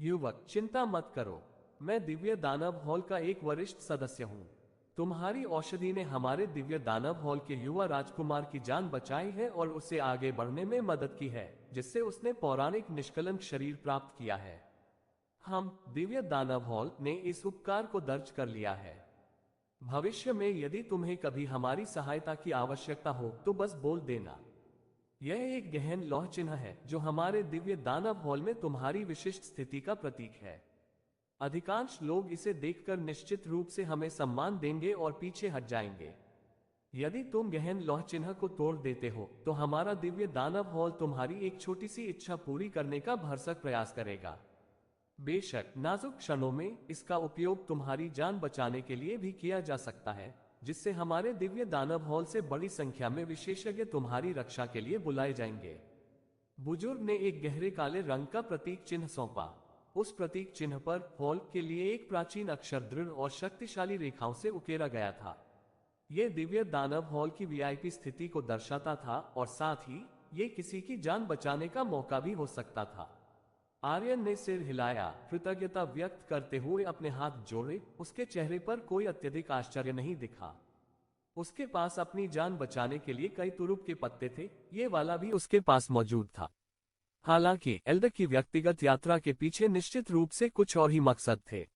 युवक, चिंता मत करो। मैं दिव्य दानव हॉल का एक वरिष्ठ सदस्य हूँ। तुम्हारी औषधि ने हमारे दिव्य दानव हॉल के युवा राजकुमार की जान बचाई है और उसे आगे बढ़ने में मदद की है, जिससे उसने पौराणिक निष्कलंक शरीर प्राप्त किया है। हम दिव्य दानव हॉल ने इस उपकार को दर्ज कर लिया है। भविष्य में यदि तुम्हें कभी हमारी सहायता की आवश्यकता हो तो बस बोल देना। यह एक गहन लौह चिन्ह है जो हमारे दिव्य दानव हॉल में तुम्हारी विशिष्ट स्थिति का प्रतीक है। अधिकांश लोग इसे देखकर निश्चित रूप से हमें सम्मान देंगे और पीछे हट जाएंगे। यदि तुम गहन लौह चिन्ह को तोड़ देते हो तो हमारा दिव्य दानव हॉल तुम्हारी एक छोटी सी इच्छा पूरी करने का भरसक प्रयास करेगा। बेशक नाजुक क्षणों में इसका उपयोग तुम्हारी जान बचाने के लिए भी किया जा सकता है, जिससे हमारे दिव्य दानव हॉल से बड़ी संख्या में विशेषज्ञ तुम्हारी रक्षा के लिए बुलाए जाएंगे। बुजुर्ग ने एक गहरे काले रंग का प्रतीक चिन्ह सौंपा। उस प्रतीक चिन्ह पर हॉल के लिए एक प्राचीन अक्षर दृढ़ और शक्तिशाली रेखाओं से उकेरा गया था। यह दिव्य दानव हॉल की वीआईपी स्थिति को दर्शाता था और साथ ही ये किसी की जान बचाने का मौका भी हो सकता था। आर्यन ने सिर हिलाया, कृतज्ञता व्यक्त करते हुए अपने हाथ जोड़े। उसके चेहरे पर कोई अत्यधिक आश्चर्य नहीं दिखा। उसके पास अपनी जान बचाने के लिए कई तुरुप के पत्ते थे, ये वाला भी उसके पास मौजूद था। हालांकि एल्डर की व्यक्तिगत यात्रा के पीछे निश्चित रूप से कुछ और ही मकसद थे।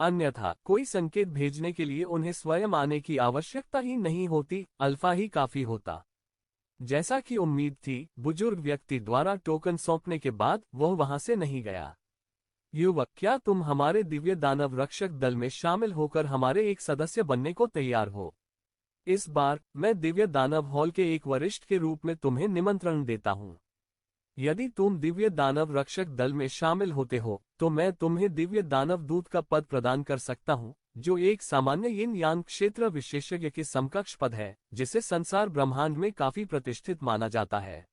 अन्यथा कोई संकेत भेजने के लिए उन्हें स्वयं आने की आवश्यकता ही नहीं होती, अल्फा ही काफी होता। जैसा कि उम्मीद थी, बुजुर्ग व्यक्ति द्वारा टोकन सौंपने के बाद वह वहां से नहीं गया। युवक, क्या तुम हमारे दिव्य दानव रक्षक दल में शामिल होकर हमारे एक सदस्य बनने को तैयार हो? इस बार मैं दिव्य दानव हॉल के एक वरिष्ठ के रूप में तुम्हें निमंत्रण देता हूं। यदि तुम दिव्य दानव रक्षक दल में शामिल होते हो तो मैं तुम्हें दिव्य दानव दूत का पद प्रदान कर सकता हूं, जो एक सामान्य यिन यान क्षेत्र विशेषज्ञ के समकक्ष पद है, जिसे संसार ब्रह्मांड में काफी प्रतिष्ठित माना जाता है।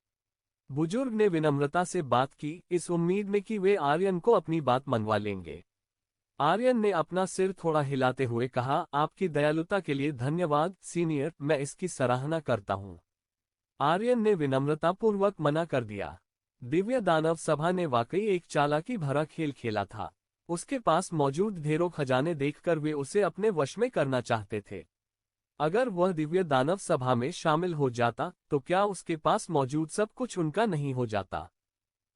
बुजुर्ग ने विनम्रता से बात की, इस उम्मीद में कि वे आर्यन को अपनी बात मनवा लेंगे। आर्यन ने अपना सिर थोड़ा हिलाते हुए कहा, आपकी दयालुता के लिए धन्यवाद सीनियर, मैं इसकी सराहना करता हूं। आर्यन ने विनम्रतापूर्वक मना कर दिया। दिव्य दानव सभा ने वाकई एक चालाकी भरा खेल खेला था। उसके पास मौजूद ढेरों खजाने देखकर वे उसे अपने वश में करना चाहते थे। अगर वह दिव्य दानव सभा में शामिल हो जाता तो क्या उसके पास मौजूद सब कुछ उनका नहीं हो जाता?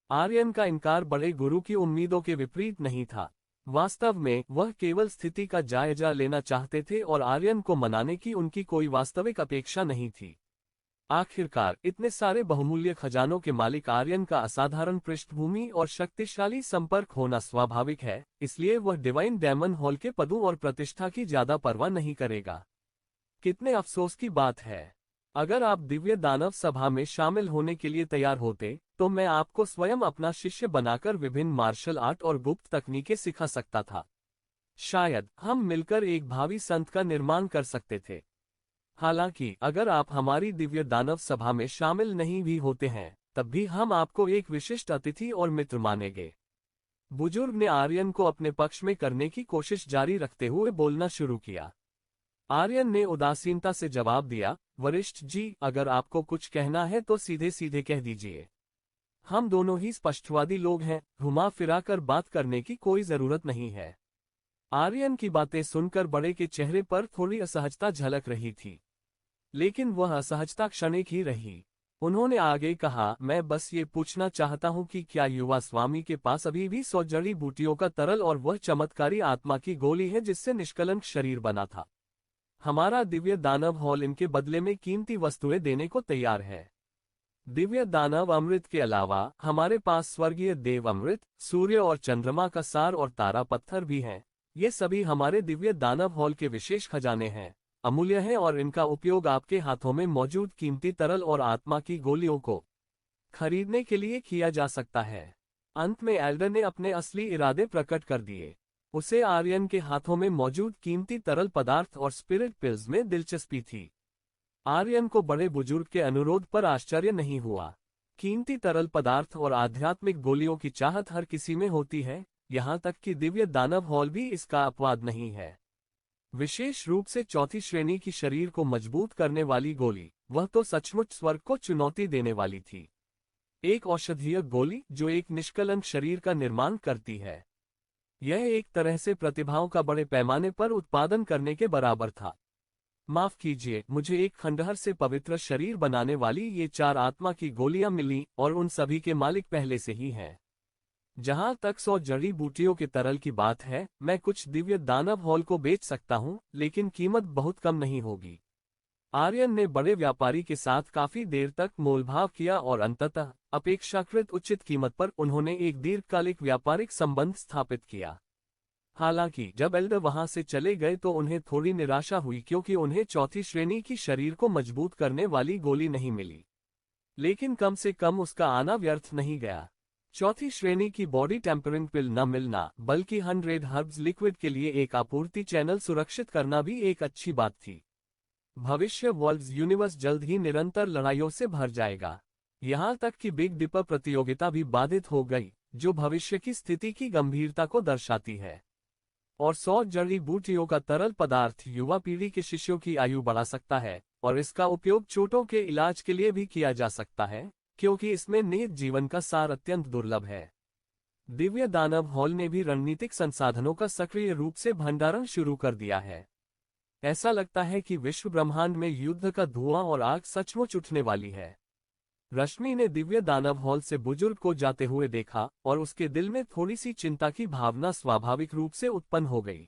आर्यन का इनकार बड़े गुरु की उम्मीदों के विपरीत नहीं था। वास्तव में वह केवल स्थिति का जायजा लेना चाहते थे और आर्यन को मनाने की उनकी कोई वास्तविक अपेक्षा नहीं थी। आखिरकार इतने सारे बहुमूल्य खजानों के मालिक आर्यन का असाधारण पृष्ठभूमि और शक्तिशाली संपर्क होना स्वाभाविक है, इसलिए वह डिवाइन डेमन हॉल के पदों और प्रतिष्ठा की ज्यादा परवाह नहीं करेगा। कितने अफसोस की बात है। अगर आप दिव्य दानव सभा में शामिल होने के लिए तैयार होते तो मैं आपको स्वयं अपना शिष्य बनाकर विभिन्न मार्शल आर्ट और गुप्त तकनीकें सिखा सकता था। शायद हम मिलकर एक भावी संत का निर्माण कर सकते थे। हालांकि अगर आप हमारी दिव्य दानव सभा में शामिल नहीं भी होते हैं, तब भी हम आपको एक विशिष्ट अतिथि और मित्र मानेंगे। बुजुर्ग ने आर्यन को अपने पक्ष में करने की कोशिश जारी रखते हुए बोलना शुरू किया। आर्यन ने उदासीनता से जवाब दिया, वरिष्ठ जी, अगर आपको कुछ कहना है तो सीधे सीधे कह दीजिए। हम दोनों ही स्पष्टवादी लोग हैं, घुमा फिरा कर बात करने की कोई जरूरत नहीं है। आर्यन की बातें सुनकर बड़े के चेहरे पर थोड़ी असहजता झलक रही थी, लेकिन वह असहजता क्षणिक ही रही। उन्होंने आगे कहा, मैं बस ये पूछना चाहता हूं कि क्या युवा स्वामी के पास अभी भी 100 जड़ी बूटियों का तरल और वह चमत्कारी आत्मा की गोली है जिससे निष्कलंक शरीर बना था? हमारा दिव्य दानव हॉल इनके बदले में कीमती वस्तुएं देने को तैयार है। दिव्य दानव अमृत के अलावा हमारे पास स्वर्गीय देव अमृत, सूर्य और चंद्रमा का सार और तारा पत्थर भी हैं। ये सभी हमारे दिव्य दानव हॉल के विशेष खजाने हैं, अमूल्य हैं और इनका उपयोग आपके हाथों में मौजूद कीमती तरल और आत्मा की गोलियों को खरीदने के लिए किया जा सकता है। अंत में एल्डर ने अपने असली इरादे प्रकट कर दिए। उसे आर्यन के हाथों में मौजूद कीमती तरल पदार्थ और स्पिरिट पिल्स में दिलचस्पी थी। आर्यन को बड़े बुजुर्ग के अनुरोध पर आश्चर्य नहीं हुआ। कीमती तरल पदार्थ और आध्यात्मिक गोलियों की चाहत हर किसी में होती है, यहाँ तक कि दिव्य दानव हॉल भी इसका अपवाद नहीं है। विशेष रूप से चौथी श्रेणी की शरीर को मजबूत करने वाली गोली, वह तो सचमुच स्वर्ग को चुनौती देने वाली थी। एक औषधीय गोली जो एक निष्कलंक शरीर का निर्माण करती है। यह एक तरह से प्रतिभाओं का बड़े पैमाने पर उत्पादन करने के बराबर था। माफ कीजिए, मुझे एक खंडहर से पवित्र शरीर बनाने वाली ये 4 आत्मा की गोलियां मिली और उन सभी के मालिक पहले से ही हैं। जहां तक 100 जड़ी बूटियों के तरल की बात है, मैं कुछ दिव्य दानव हॉल को बेच सकता हूं, लेकिन कीमत बहुत कम नहीं होगी। आर्यन ने बड़े व्यापारी के साथ काफी देर तक मोलभाव किया और अंततः अपेक्षाकृत उचित कीमत पर उन्होंने एक दीर्घकालिक व्यापारिक संबंध स्थापित किया। हालांकि जब एल्डर वहां से चले गए तो उन्हें थोड़ी निराशा हुई, क्योंकि उन्हें चौथी श्रेणी की शरीर को मजबूत करने वाली गोली नहीं मिली। लेकिन कम से कम उसका आना व्यर्थ नहीं गया। चौथी श्रेणी की बॉडी टेम्परिंग पिल न मिलना, बल्कि 100 हर्ब्स लिक्विड के लिए एक आपूर्ति चैनल सुरक्षित करना भी एक अच्छी बात थी। भविष्य वॉल्व्स यूनिवर्स जल्द ही निरंतर लड़ाइयों से भर जाएगा। यहां तक कि बिग डिपर प्रतियोगिता भी बाधित हो गई, जो भविष्य की स्थिति की गंभीरता को दर्शाती है। और 100 जड़ी बूटियों का तरल पदार्थ युवा पीढ़ी के शिष्यों की आयु बढ़ा सकता है, और इसका उपयोग चोटों के इलाज के लिए भी किया जा सकता है, क्योंकि इसमें निहित जीवन का सार अत्यंत दुर्लभ है। दिव्य दानव हॉल ने भी रणनीतिक संसाधनों का सक्रिय रूप से भंडारण शुरू कर दिया है। ऐसा लगता है कि विश्व ब्रह्मांड में युद्ध का धुआं और आग सचमुच उठने वाली है। रश्मि ने दिव्य दानव हॉल से बुजुर्ग को जाते हुए देखा और उसके दिल में थोड़ी सी चिंता की भावना स्वाभाविक रूप से उत्पन्न हो गई।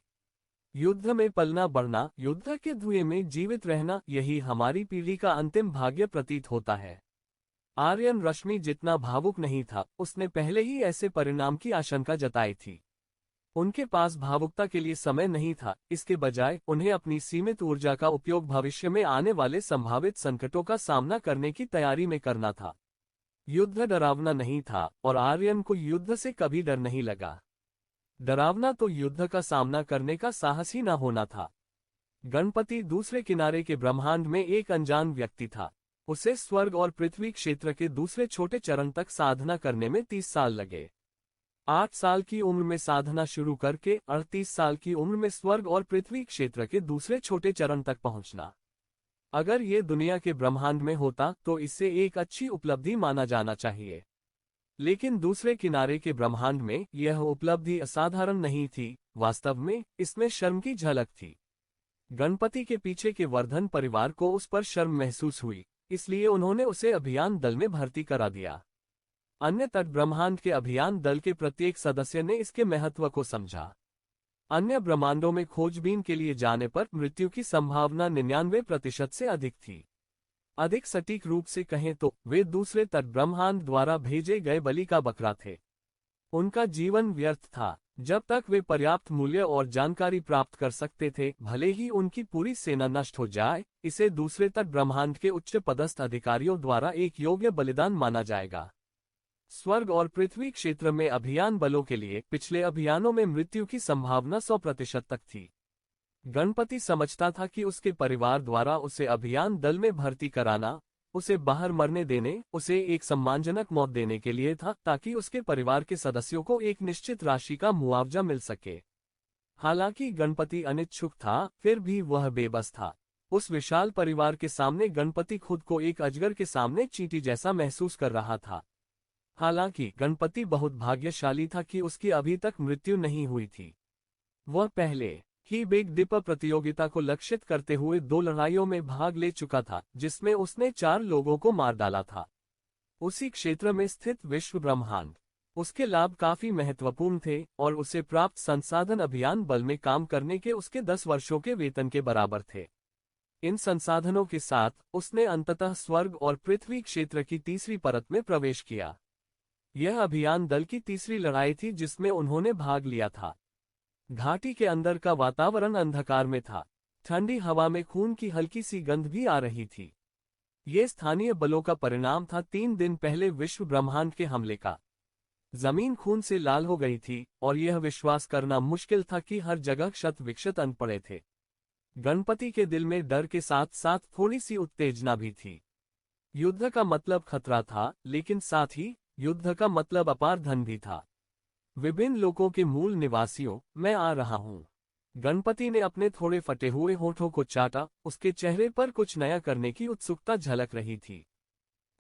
युद्ध में पलना बढ़ना, युद्ध के धुएं में जीवित रहना, यही हमारी पीढ़ी का अंतिम भाग्य प्रतीत होता है। आर्यन रश्मि जितना भावुक नहीं था, उसने पहले ही ऐसे परिणाम की आशंका जताई थी। उनके पास भावुकता के लिए समय नहीं था, इसके बजाय उन्हें अपनी सीमित ऊर्जा का उपयोग भविष्य में आने वाले संभावित संकटों का सामना करने की तैयारी में करना था। युद्ध डरावना नहीं था और आर्यन को युद्ध से कभी डर नहीं लगा। डरावना तो युद्ध का सामना करने का साहस ही न होना था। गणपति दूसरे किनारे के ब्रह्मांड में एक अनजान व्यक्ति था। उसे स्वर्ग और पृथ्वी क्षेत्र के दूसरे छोटे चरण तक साधना करने में 30 साल लगे। 8 साल की उम्र में साधना शुरू करके 38 साल की उम्र में स्वर्ग और पृथ्वी क्षेत्र के दूसरे छोटे चरण तक पहुंचना। अगर ये दुनिया के ब्रह्मांड में होता तो इसे एक अच्छी उपलब्धि माना जाना चाहिए। लेकिन दूसरे किनारे के ब्रह्मांड में यह उपलब्धि असाधारण नहीं थी, वास्तव में इसमें शर्म की झलक थी। गणपति के पीछे के वर्धन परिवार को उस पर शर्म महसूस हुई, इसलिए उन्होंने उसे अभियान दल में भर्ती करा दिया। अन्य तट ब्रह्मांड के अभियान दल के प्रत्येक सदस्य ने इसके महत्व को समझा। अन्य ब्रह्मांडों में खोजबीन के लिए जाने पर मृत्यु की संभावना 99% से अधिक थी। अधिक सटीक रूप से कहें तो वे दूसरे तट ब्रह्मांड द्वारा भेजे गए बलि का बकरा थे। उनका जीवन व्यर्थ था जब तक वे पर्याप्त मूल्य और जानकारी प्राप्त कर सकते थे, भले ही उनकी पूरी सेना नष्ट हो जाए। इसे दूसरे तट ब्रह्मांड के उच्च पदस्थ अधिकारियों द्वारा एक योग्य बलिदान माना जाएगा। स्वर्ग और पृथ्वी क्षेत्र में अभियान बलों के लिए पिछले अभियानों में मृत्यु की संभावना 100% तक थी। गणपति समझता था कि उसके परिवार द्वारा उसे अभियान दल में भर्ती कराना, उसे बाहर मरने देने, उसे एक सम्मानजनक मौत देने के लिए था, ताकि उसके परिवार के सदस्यों को एक निश्चित राशि का मुआवजा मिल सके। हालांकि गणपति अनिच्छुक था, फिर भी वह बेबस था। उस विशाल परिवार के सामने गणपति खुद को एक अजगर के सामने चींटी जैसा महसूस कर रहा था। हालांकि गणपति बहुत भाग्यशाली था कि उसकी अभी तक मृत्यु नहीं हुई थी। वह पहले ही बिग डिपर प्रतियोगिता को लक्षित करते हुए 2 लड़ाइयों में भाग ले चुका था, जिसमें उसने 4 लोगों को मार डाला था। उसी क्षेत्र में स्थित विश्व ब्रह्मांड उसके लाभ काफी महत्वपूर्ण थे और उसे प्राप्त संसाधन अभियान बल में काम करने के उसके 10 वर्षों के वेतन के बराबर थे। इन संसाधनों के साथ उसने अंततः स्वर्ग और पृथ्वी क्षेत्र की तीसरी परत में प्रवेश किया। यह अभियान दल की तीसरी लड़ाई थी जिसमें उन्होंने भाग लिया था। घाटी के अंदर का वातावरण अंधकार में था। ठंडी हवा में खून की हल्की सी गंध भी आ रही थी। ये स्थानीय बलों का परिणाम था 3 दिन पहले विश्व ब्रह्मांड के हमले का। जमीन खून से लाल हो गई थी और यह विश्वास करना मुश्किल था कि हर जगह क्षत विक्षत अन पड़े थे। गणपति के दिल में डर के साथ साथ थोड़ी सी उत्तेजना भी थी। युद्ध का मतलब खतरा था, लेकिन साथ ही युद्ध का मतलब अपार धन भी था। विभिन्न लोगों के मूल निवासियों, मैं आ रहा हूं। गणपति ने अपने थोड़े फटे हुए होठों को चाटा, उसके चेहरे पर कुछ नया करने की उत्सुकता झलक रही थी।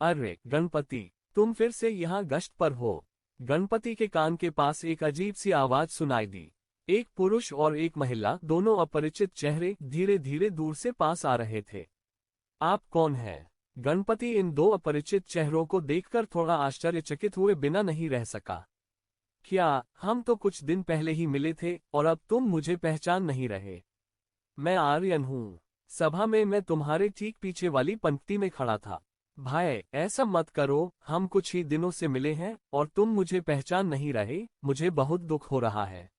अरे गणपति, तुम फिर से यहाँ गश्त पर हो। गणपति के कान के पास एक अजीब सी आवाज सुनाई दी। एक पुरुष और एक महिला, दोनों अपरिचित चेहरे, धीरे धीरे दूर से पास आ रहे थे। आप कौन हैं? गणपति इन दो अपरिचित चेहरों को देखकर थोड़ा आश्चर्यचकित हुए बिना नहीं रह सका। क्या, हम तो कुछ दिन पहले ही मिले थे और अब तुम मुझे पहचान नहीं रहे? मैं आर्यन हूँ। सभा में मैं तुम्हारे ठीक पीछे वाली पंक्ति में खड़ा था। भाई, ऐसा मत करो, हम कुछ ही दिनों से मिले हैं और तुम मुझे पहचान नहीं रहे, मुझे बहुत दुख हो रहा है।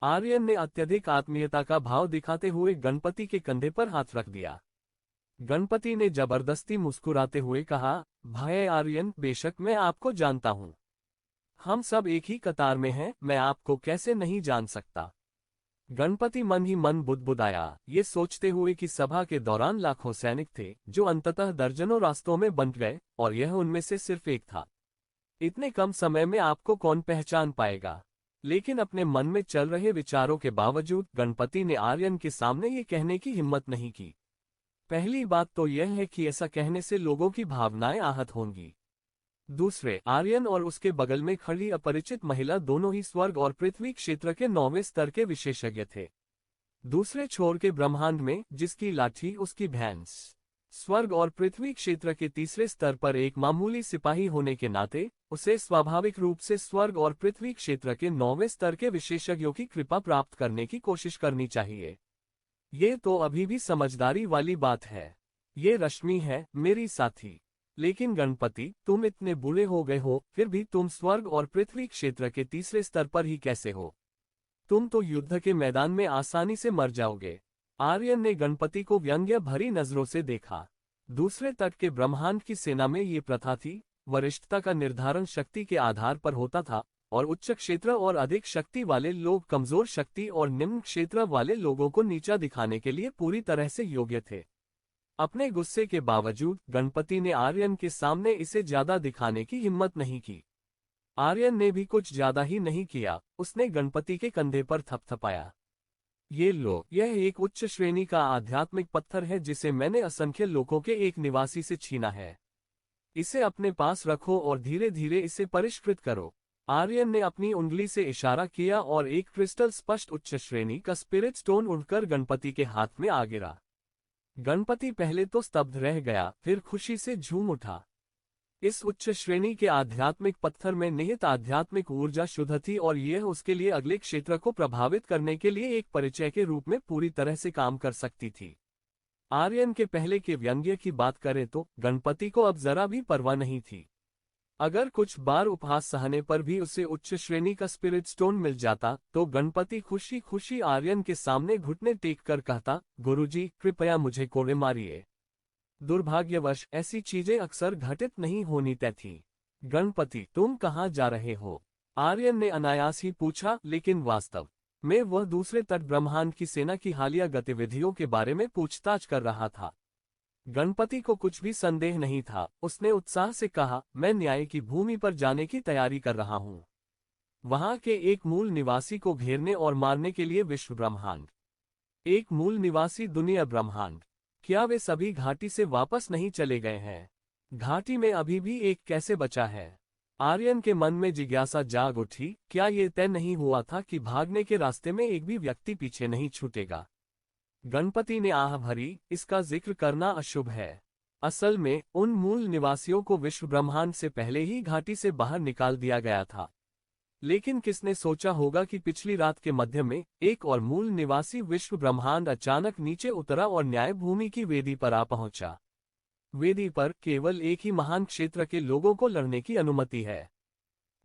आर्यन ने अत्यधिक आत्मीयता का भाव दिखाते हुए गणपति के कंधे पर हाथ रख दिया। गणपति ने जबरदस्ती मुस्कुराते हुए कहा, भाई आर्यन, बेशक मैं आपको जानता हूँ। हम सब एक ही कतार में हैं, मैं आपको कैसे नहीं जान सकता। गणपति मन ही मन बुदबुदाया, ये सोचते हुए कि सभा के दौरान लाखों सैनिक थे जो अंततः दर्जनों रास्तों में बंट गए और यह उनमें से सिर्फ एक था। इतने कम समय में आपको कौन पहचान पाएगा? लेकिन अपने मन में चल रहे विचारों के बावजूद गणपति ने आर्यन के सामने ये कहने की हिम्मत नहीं की। पहली बात तो यह है कि ऐसा कहने से लोगों की भावनाएं आहत होंगी। दूसरे, आर्यन और उसके बगल में खड़ी अपरिचित महिला दोनों ही स्वर्ग और पृथ्वी क्षेत्र के 9वें स्तर के विशेषज्ञ थे। दूसरे छोर के ब्रह्मांड में जिसकी लाठी उसकी भैंस, स्वर्ग और पृथ्वी क्षेत्र के तीसरे स्तर पर एक मामूली सिपाही होने के नाते उसे स्वाभाविक रूप से स्वर्ग और पृथ्वी क्षेत्र के 9वें स्तर के विशेषज्ञों की कृपा प्राप्त करने की कोशिश करनी चाहिए। ये तो अभी भी समझदारी वाली बात है। ये रश्मि है, मेरी साथी। लेकिन गणपति, तुम इतने बुरे हो गए हो, फिर भी तुम स्वर्ग और पृथ्वी क्षेत्र के तीसरे स्तर पर ही कैसे हो? तुम तो युद्ध के मैदान में आसानी से मर जाओगे। आर्यन ने गणपति को व्यंग्य भरी नजरों से देखा। दूसरे तट के ब्रह्मांड की सेना में ये प्रथा थी, वरिष्ठता का निर्धारण शक्ति के आधार पर होता था और उच्च क्षेत्र और अधिक शक्ति वाले लोग कमजोर शक्ति और निम्न क्षेत्र वाले लोगों को नीचा दिखाने के लिए पूरी तरह से योग्य थे। अपने गुस्से के बावजूद गणपति ने आर्यन के सामने इसे ज्यादा दिखाने की हिम्मत नहीं की। आर्यन ने भी कुछ ज्यादा ही नहीं किया, उसने गणपति के कंधे पर थपथपाया। ये लो, यह एक उच्च श्रेणी का आध्यात्मिक पत्थर है जिसे मैंने असंख्य लोगों के एक निवासी से छीना है। इसे अपने पास रखो और धीरे धीरे इसे परिष्कृत करो। आर्यन ने अपनी उंगली से इशारा किया और एक क्रिस्टल स्पष्ट उच्च श्रेणी का स्पिरिट स्टोन उड़कर गणपति के हाथ में आ गिरा। गणपति पहले तो स्तब्ध रह गया, फिर खुशी से झूम उठा। इस उच्च श्रेणी के आध्यात्मिक पत्थर में निहित आध्यात्मिक ऊर्जा शुद्ध थी और यह उसके लिए अगले क्षेत्र को प्रभावित करने के लिए एक परिचय के रूप में पूरी तरह से काम कर सकती थी। आर्यन के पहले के व्यंग्य की बात करें तो गणपति को अब जरा भी परवाह नहीं थी। अगर कुछ बार उपहास सहने पर भी उसे उच्च श्रेणी का स्पिरिट स्टोन मिल जाता तो गणपति खुशी खुशी आर्यन के सामने घुटने टेक कर कहता, गुरुजी, कृपया मुझे कोड़े मारिए। दुर्भाग्यवश ऐसी चीजें अक्सर घटित नहीं होनी तय थी। गणपति, तुम कहाँ जा रहे हो? आर्यन ने अनायास ही पूछा, लेकिन वास्तव में वह दूसरे तट ब्रह्मांड की सेना की हालिया गतिविधियों के बारे में पूछताछ कर रहा था। गणपति को कुछ भी संदेह नहीं था। उसने उत्साह से कहा, मैं न्याय की भूमि पर जाने की तैयारी कर रहा हूँ। वहां के एक मूल निवासी को घेरने और मारने के लिए विश्व ब्रह्मांड। एक मूल निवासी दुनिया ब्रह्मांड। क्या वे सभी घाटी से वापस नहीं चले गए हैं? घाटी में अभी भी एक कैसे बचा है? आर्यन के मन में जिज्ञासा जाग उठी। क्या ये तय नहीं हुआ था कि भागने के रास्ते में एक भी व्यक्ति पीछे नहीं छूटेगा? गणपति ने आह भरी, इसका जिक्र करना अशुभ है। असल में उन मूल निवासियों को विश्व ब्रह्मांड से पहले ही घाटी से बाहर निकाल दिया गया था। लेकिन किसने सोचा होगा कि पिछली रात के मध्य में एक और मूल निवासी विश्व ब्रह्मांड अचानक नीचे उतरा और न्याय भूमि की वेदी पर आ पहुंचा। वेदी पर केवल एक ही महान क्षेत्र के लोगों को लड़ने की अनुमति है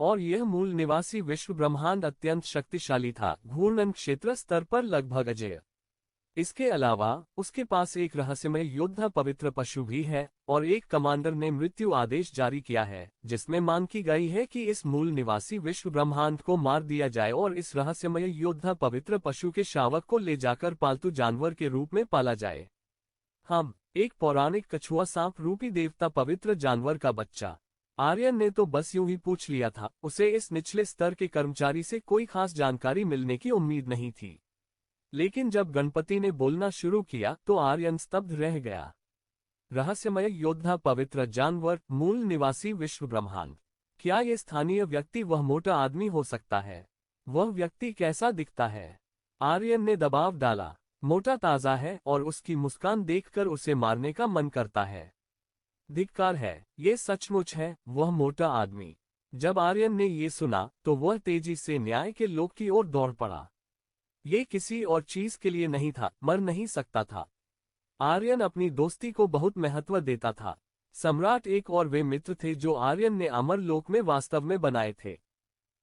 और यह मूल निवासी विश्व ब्रह्मांड अत्यंत शक्तिशाली था, घूर्णन क्षेत्र स्तर पर लगभग अजेय। इसके अलावा उसके पास एक रहस्यमय योद्धा पवित्र पशु भी है और एक कमांडर ने मृत्यु आदेश जारी किया है जिसमें मांग की गई है कि इस मूल निवासी विश्व ब्रह्मांड को मार दिया जाए और इस रहस्यमय योद्धा पवित्र पशु के शावक को ले जाकर पालतू जानवर के रूप में पाला जाए। हम एक पौराणिक कछुआ सांप रूपी देवता पवित्र जानवर का बच्चा। आर्यन ने तो बस यूं ही पूछ लिया था, उसे इस निचले स्तर के कर्मचारी से कोई खास जानकारी मिलने की उम्मीद नहीं थी। लेकिन जब गणपति ने बोलना शुरू किया तो आर्यन स्तब्ध रह गया। रहस्यमय योद्धा, पवित्र जानवर, मूल निवासी, विश्व ब्रह्मांड। क्या ये स्थानीय व्यक्ति वह मोटा आदमी हो सकता है? वह व्यक्ति कैसा दिखता है? आर्यन ने दबाव डाला। मोटा ताजा है और उसकी मुस्कान देखकर उसे मारने का मन करता है। धिक्कार है, ये सचमुच है वह मोटा आदमी। जब आर्यन ने ये सुना तो वह तेजी से न्याय के लोक की ओर दौड़ पड़ा। ये किसी और चीज के लिए नहीं था, मर नहीं सकता था। आर्यन अपनी दोस्ती को बहुत महत्व देता था। सम्राट एक और वे मित्र थे जो आर्यन ने अमर लोक में वास्तव में बनाए थे।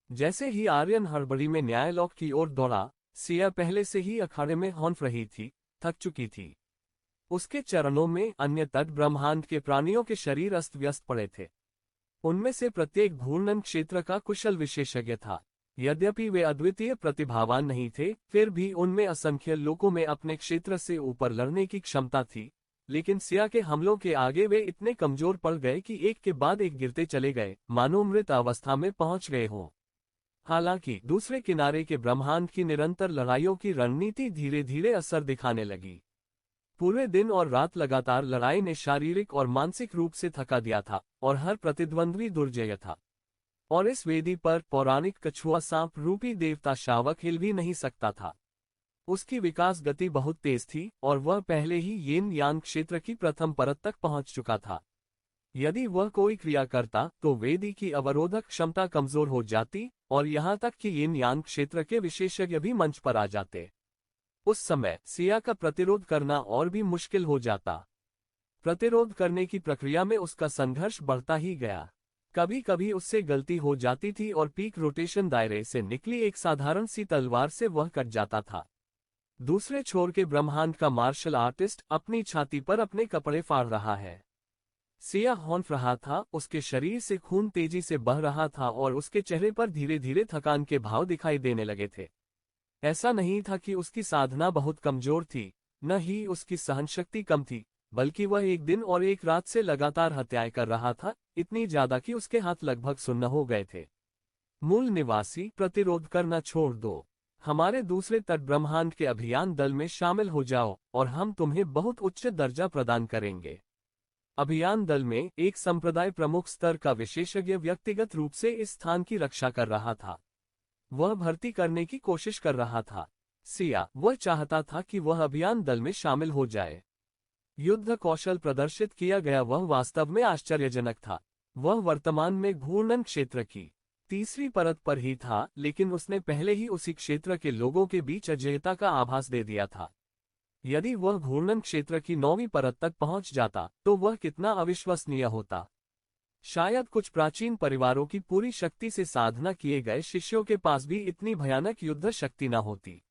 जैसे ही आर्यन हड़बड़ी में न्यायलोक की ओर दौड़ा, सिया पहले से ही अखाड़े में हौंफ रही थी, थक चुकी थी। उसके चरणों में अन्य तट ब्रह्मांड के प्राणियों के शरीर अस्त व्यस्त पड़े थे। उनमें से प्रत्येक घूर्णन क्षेत्र का कुशल विशेषज्ञ था। यद्यपि वे अद्वितीय प्रतिभावान नहीं थे, फिर भी उनमें असंख्य लोगों में अपने क्षेत्र से ऊपर लड़ने की क्षमता थी। लेकिन सिया के हमलों के आगे वे इतने कमजोर पड़ गए कि एक के बाद एक गिरते चले गए, मानो मृत अवस्था में पहुंच गए हों। हालांकि दूसरे किनारे के ब्रह्मांड की निरंतर लड़ाइयों की रणनीति धीरे धीरे असर दिखाने लगी। पूरे दिन और रात लगातार लड़ाई ने शारीरिक और मानसिक रूप से थका दिया था, और हर प्रतिद्वंद्वी दुर्जय था। और इस वेदी पर पौराणिक कछुआ सांप रूपी देवता शावक हिल भी नहीं सकता था। उसकी विकास गति बहुत तेज थी और वह पहले ही येन यान क्षेत्र की प्रथम परत तक पहुंच चुका था। यदि वह कोई क्रिया करता तो वेदी की अवरोधक क्षमता कमजोर हो जाती और यहां तक कि येन यान क्षेत्र के विशेषज्ञ भी मंच पर आ जाते। उस समय सिया का प्रतिरोध करना और भी मुश्किल हो जाता। प्रतिरोध करने की प्रक्रिया में उसका संघर्ष बढ़ता ही गया। कभी कभी उससे गलती हो जाती थी और पीक रोटेशन दायरे से निकली एक साधारण सी तलवार से वह कट जाता था। दूसरे छोर के ब्रह्मांड का मार्शल आर्टिस्ट अपनी छाती पर अपने कपड़े फाड़ रहा है। सिया हौंफ रहा था, उसके शरीर से खून तेजी से बह रहा था और उसके चेहरे पर धीरे धीरे थकान के भाव दिखाई देने लगे थे। ऐसा नहीं था कि उसकी साधना बहुत कमजोर थी, न ही उसकी सहनशक्ति कम थी, बल्कि वह एक दिन और एक रात से लगातार हत्याएं कर रहा था, इतनी ज्यादा कि उसके हाथ लगभग सुन्न हो गए थे। मूल निवासी, प्रतिरोध करना छोड़ दो। हमारे दूसरे तट ब्रह्मांड के अभियान दल में शामिल हो जाओ और हम तुम्हें बहुत उच्च दर्जा प्रदान करेंगे। अभियान दल में एक संप्रदाय प्रमुख स्तर का विशेषज्ञ व्यक्तिगत रूप से इस स्थान की रक्षा कर रहा था। वह भर्ती करने की कोशिश कर रहा था। सिया, वह चाहता था कि वह अभियान दल में शामिल हो जाए। युद्ध कौशल प्रदर्शित किया गया वह वास्तव में आश्चर्यजनक था। वह वर्तमान में घूर्णन क्षेत्र की तीसरी परत पर ही था, लेकिन उसने पहले ही उसी क्षेत्र के लोगों के बीच अजेयता का आभास दे दिया था। यदि वह घूर्णन क्षेत्र की 9वीं परत तक पहुंच जाता तो वह कितना अविश्वसनीय होता। शायद कुछ प्राचीन परिवारों की पूरी शक्ति से साधना किए गए शिष्यों के पास भी इतनी भयानक युद्ध शक्ति न होती।